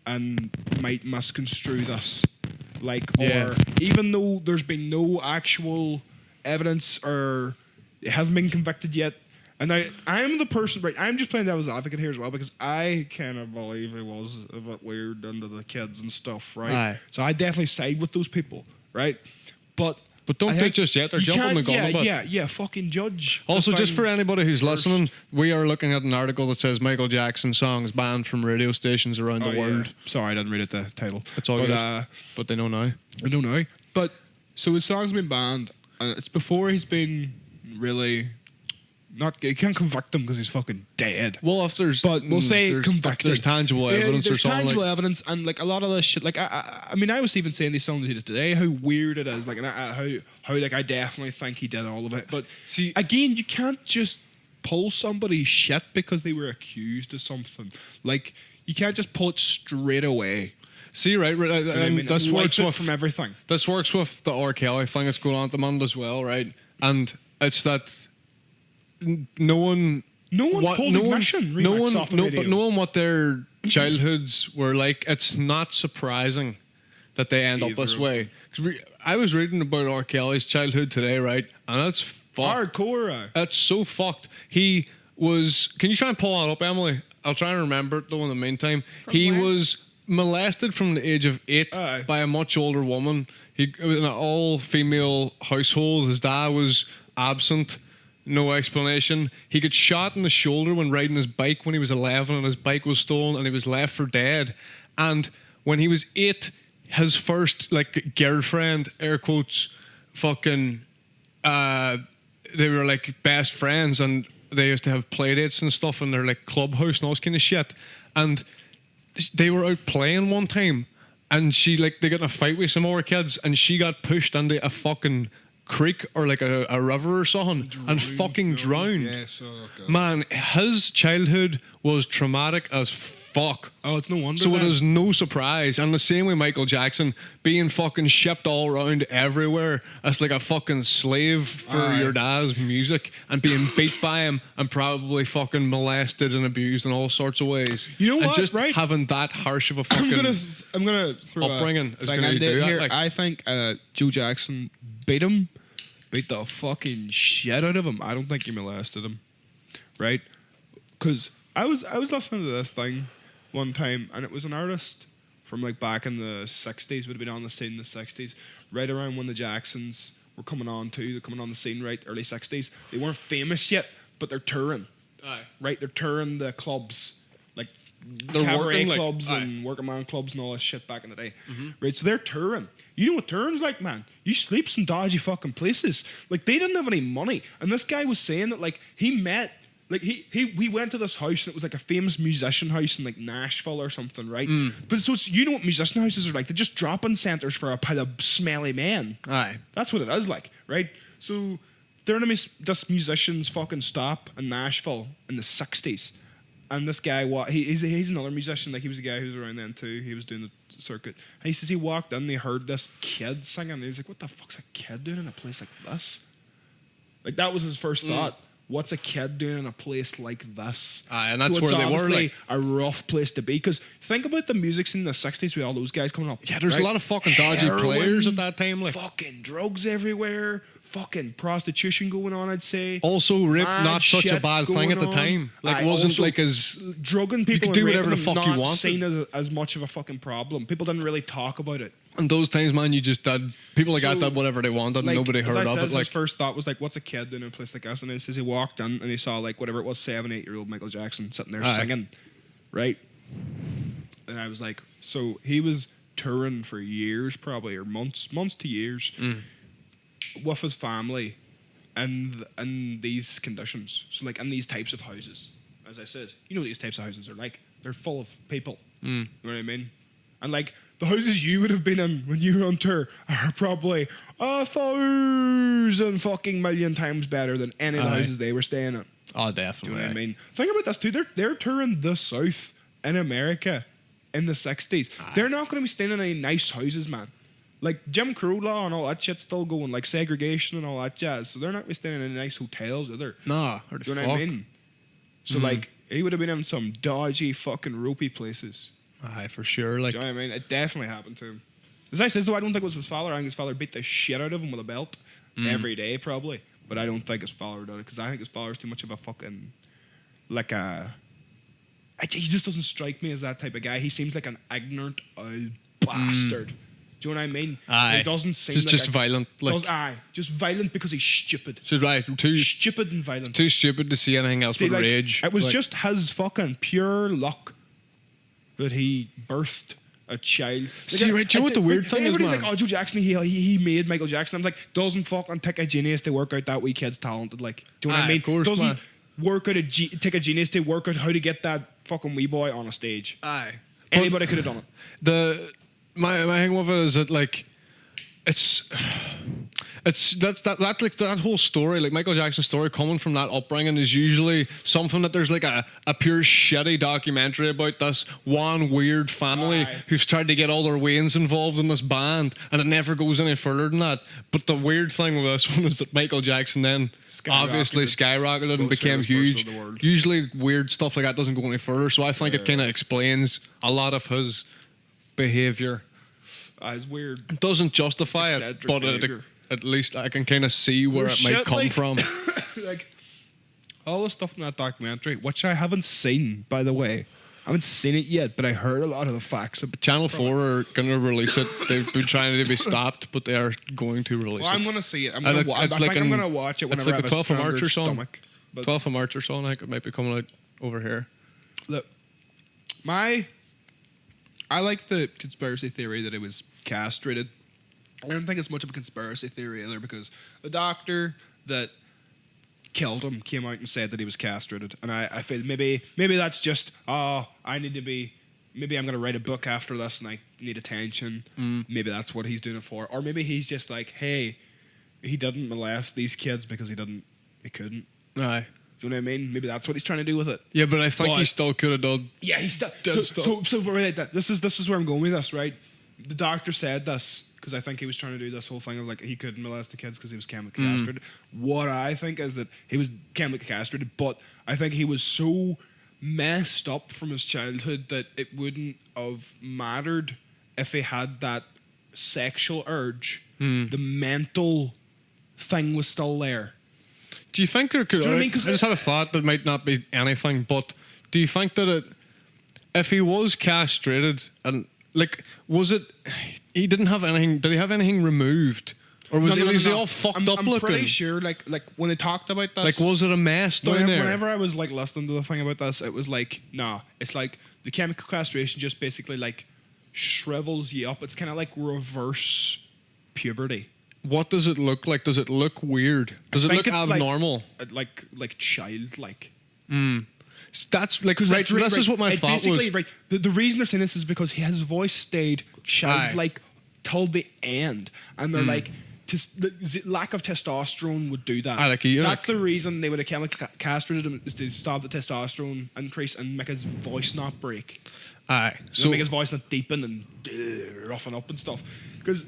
and might misconstrue this. Like, Yeah. or even though there's been no actual evidence or it hasn't been convicted yet. And I'm the person, right? I'm just playing devil's advocate here as well because I kind of believe it was a bit weird under the kids and stuff, right? Aye. So I definitely side with those people, right? But don't I do think just yet. They're you jumping the can't- gun a bit. Yeah, fucking judge. Also, the just thing for anybody who's first. listening, we are looking at an article that says Michael Jackson songs banned from radio stations around Oh, the yeah. world. Sorry, I didn't read it, the title. It's all but, good. But they know now. I don't know. But so his song's been banned, and it's before he's been really not. You can't convict him because he's fucking dead. Well, if there's, But we'll say there's, convicted. there's tangible evidence there's or something. tangible like, evidence, and like a lot of this shit. Like I mean, I was even saying these songs today how weird it is. Like, and how like I definitely think he did all of it. But See- again, you can't just pull somebody's shit because they were accused of something. Like, you can't just pull it straight away. See, right? You know what I mean? This Wipe works it with from everything. This works with the R. Kelly thing that's going on at the moment as well, right? And it's that no one. No one's pulled Ignition remix off the radio. But knowing what their childhoods were like, it's not surprising that they end up Either this of way. 'Cause I was reading about R. Kelly's childhood today, right? And it's fucked. Hardcore. It's so fucked. He was. Can you try and pull that up, Emily? I'll try and remember it though. In the meantime, From he where? was molested from the age of 8 Aye. by a much older woman. He was in an all-female household. His dad was absent. No explanation. He got shot in the shoulder when riding his bike when he was 11, and his bike was stolen, and he was left for dead. And when he was 8, his first like girlfriend, air quotes, fucking, they were like best friends, and they used to have play dates and stuff in their like clubhouse and all this kind of shit. And they were out playing one time, and they got in a fight with some other kids, and she got pushed into a fucking creek or like a river or something and fucking drowned. Yeah, so okay. Man, his childhood was traumatic as fuck. Oh, it's no wonder. So it then. is no surprise. And the same way Michael Jackson being fucking shipped all around everywhere as like a fucking slave for Aye. your dad's music and being beat by him and probably fucking molested and abused in all sorts of ways. You know and what, just right? having that harsh of a I'm fucking gonna throw upbringing a is thing gonna in do that, here. like- I think Joe Jackson beat the fucking shit out of him. I don't think he molested him, right? Because I was listening to this thing one time, and it was an artist from like back in the 60s, would have been on the scene in the 60s, right around when the Jacksons were coming on too. They're coming on the scene, right? Early 60s. They weren't famous yet, but they're touring. Aye. Right? They're touring the clubs, like They're cabaret working, like- clubs aye. and working man clubs and all this shit back in the day. Right? So they're touring. You know what touring's like, man? You sleep some dodgy fucking places. Like, they didn't have any money. And this guy was saying that, like, he met, like, he went to this house and it was like a famous musician house in like Nashville or something, right? But so it's, you know what musician houses are like? They're just drop-in centers for a pile of smelly men. Aye. That's what it is like, right? So they're in this musician's fucking stop in Nashville in the 60s. And this guy, he's another musician. Like, he was a guy who was around then too. He was doing the circuit. And he says he walked in and he heard this kid singing. And he was like, what the fuck's a kid doing in a place like this? Like, that was his first thought. What's a kid doing in a place like this? Aye, and that's it's where they were, obviously like- a rough place to be. Because think about the music scene in the 60s with all those guys coming up. Yeah, there's a right? lot of fucking dodgy Heroin, players at that time. Like, fucking drugs everywhere, fucking prostitution going on, I'd say. also rape, Mad not such a shit bad thing going at the on. time. Like, Aye, wasn't also like as drugging people could do and whatever the raping fuck them you not wanted. seen as much of a fucking problem. People didn't really talk about it. in those times, man. You just did people like So, that did whatever they wanted, and nobody as heard I of said, it. his Like, first thought was like, "What's a kid doing in a place like this?" And it says he walked in and he saw like whatever it was, 7, 8-year-old Michael Jackson sitting there Aye. singing, right? And I was like, so he was touring for years, probably, or months to years, with his family, and in these conditions. So like in these types of houses, as I said, you know what these types of houses are like. They're full of people. You know what I mean? And like the houses you would have been in when you were on tour are probably 1,000 fucking million times better than any of the Aye. houses they were staying in. Oh, Do definitely. you know what I mean? Think about this too. They're touring the South in America in the 60s. They're not going to be staying in any nice houses, man. Like Jim Crow law and all that shit's still going, like segregation and all that jazz. So they're not going to be staying in any nice hotels either. Nah, or the Do you know fuck. what I mean? So like he would have been in some dodgy fucking ropey places. Aye, for sure. Like, Do you know what I mean? It definitely happened to him. As I says though, I don't think it was his father. I think his father beat the shit out of him with a belt every day probably. But I don't think his father did it because I think his father's too much of a fucking like a. He just doesn't strike me as that type of guy. He seems like an ignorant old bastard. Do you know what I mean? aye. He doesn't seem just like violent. Like, just violent because he's stupid. just right. Too Stupid and violent. stupid to see anything else See, but like, rage. it was Like, just his fucking pure luck that he birthed a child. See, right, do you know what the weird thing is, everybody's man? like, oh, Joe Jackson, he made Michael Jackson. I'm like, doesn't fucking take a genius to work out that wee kid's talented. Like, do you know what I Aye, mean? of course, doesn't man. work out take a genius to work out how to get that fucking wee boy on a stage. aye. Anybody could have done it. My thing with it is that like it's that like that whole story, like Michael Jackson's story coming from that upbringing is usually something that there's like a pure shitty documentary about this one weird family Aye. who's tried to get all their Wayans involved in this band and it never goes any further than that. But the weird thing with this one is that Michael Jackson then obviously skyrocketed and Most became famous person huge. in the world. Usually weird stuff like that doesn't go any further, so I think it kind of explains a lot of his behavior. It's weird. It doesn't justify it, Eccentric but behavior. at least I can kind of see where it might Shit, come like- from. Like all the stuff in that documentary, which I haven't seen, by the way. I haven't seen it yet, but I heard a lot of the facts. Channel 4 are going to release it. They've been trying to be stopped, but they are going to release Well, I'm it. gonna see it. And I think I'm in- gonna watch it It's whenever like I the have 12th of a March or stronger something. stomach. But 12th of March or so, I think it might be coming out over here. look, I like the conspiracy theory that it was castrated. I don't think it's much of a conspiracy theory either because the doctor that killed him came out and said that he was castrated, and I feel maybe that's just maybe I'm gonna write a book after this and I need attention. Maybe that's what he's doing it for, or maybe he's just like, hey, he didn't molest these kids because he couldn't. Aye. Do you know what I mean? Maybe that's what he's trying to do with it. Yeah, but I think he But- still could have done. Yeah, he's still. Dead So right, this is where I'm going with this, right? The doctor said this because I think he was trying to do this whole thing of like he couldn't molest the kids because he was chemically castrated. What I think is that he was chemically castrated, but I think he was so messed up from his childhood that it wouldn't have mattered if he had that sexual urge. The mental thing was still there. Do you think there could? Do you know what I mean? 'Cause I just had a thought that might not be anything, but do you think that if he was castrated and like, was it? He didn't have anything. Did he have anything removed, or was he all fucked up I'm looking? pretty sure, like when they talked about this, Like, was it a mess down there? Whenever I was like listening to the thing about this, it was like, nah, it's like the chemical castration just basically like shrivels you up. It's kind of like reverse puberty. What does it look like? Does it look weird? Does it think look it's like- abnormal? Like childlike. That's like right. This is what my It's thought basically, was. right. The reason they're saying this is because his voice stayed childlike till the end, and they're like, the lack of testosterone would do that. Aye, like a eunuch. That's the reason they would have chemically castrated him, is to stop the testosterone increase and make his voice not break. Aye. So So make his voice not deepen and roughen up and stuff. Because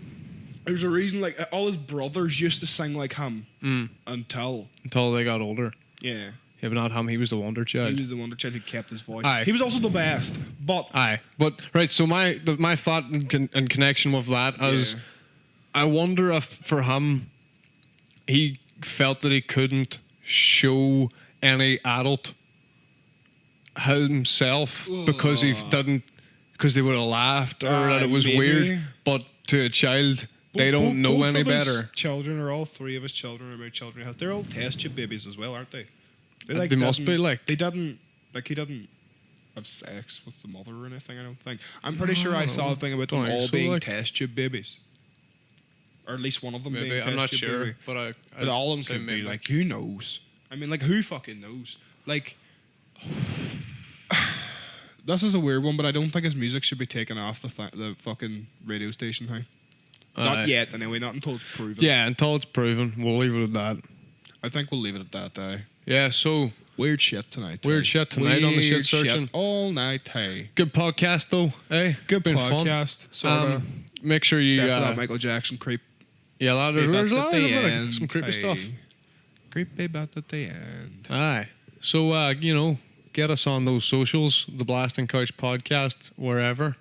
there's a reason, like all his brothers used to sing like him until they got older. yeah. Yeah, but not him. He was the wonder child. He was the wonder child who kept his voice. Aye. He was also the best, but Aye, but right. So my thought in connection with that is, Yeah. I wonder if for him, he felt that he couldn't show any adult himself because he didn't, because they would have laughed or that it was maybe. weird. But to a child, they don't know both any of his better. Children, or all three of his children, or about children he has, they're all test tube babies as well, aren't they? They must be, didn't- like- they didn't he didn't have sex with the mother or anything. I don't think. I'm pretty sure I saw a thing about them Don't think all so, being like- test tube babies, or at least one of them Maybe being. I'm not test tube sure, baby. but But all of them say could be maybe. like, who knows? I mean, like, who fucking knows? Like, this is a weird one, but I don't think his music should be taken off the fucking radio station thing. Not yet, anyway. Not until it's proven. Yeah, until it's proven, we'll leave it at that. I think we'll leave it at that. Yeah, so Weird shit tonight. Weird shit tonight on the shit Weird searching. all night. Hey, Good podcast though. Hey, good been fun. podcast. Sorta. Make sure you. Except for that Michael Jackson creep. Yeah, there's a lot of end, some creepy stuff. Creepy about at the end. Aye. So you know, get us on those socials, the Blasting Couch Podcast, wherever.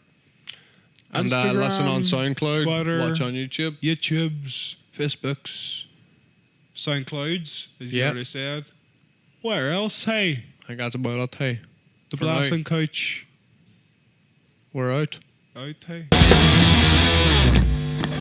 And listen on SoundCloud, Twitter, watch on YouTube. YouTubes, Facebooks, SoundClouds, as you already said. Where else? Hey, I think that's about it. Hey, the For now. Blasting Couch. We're out. Out, hey.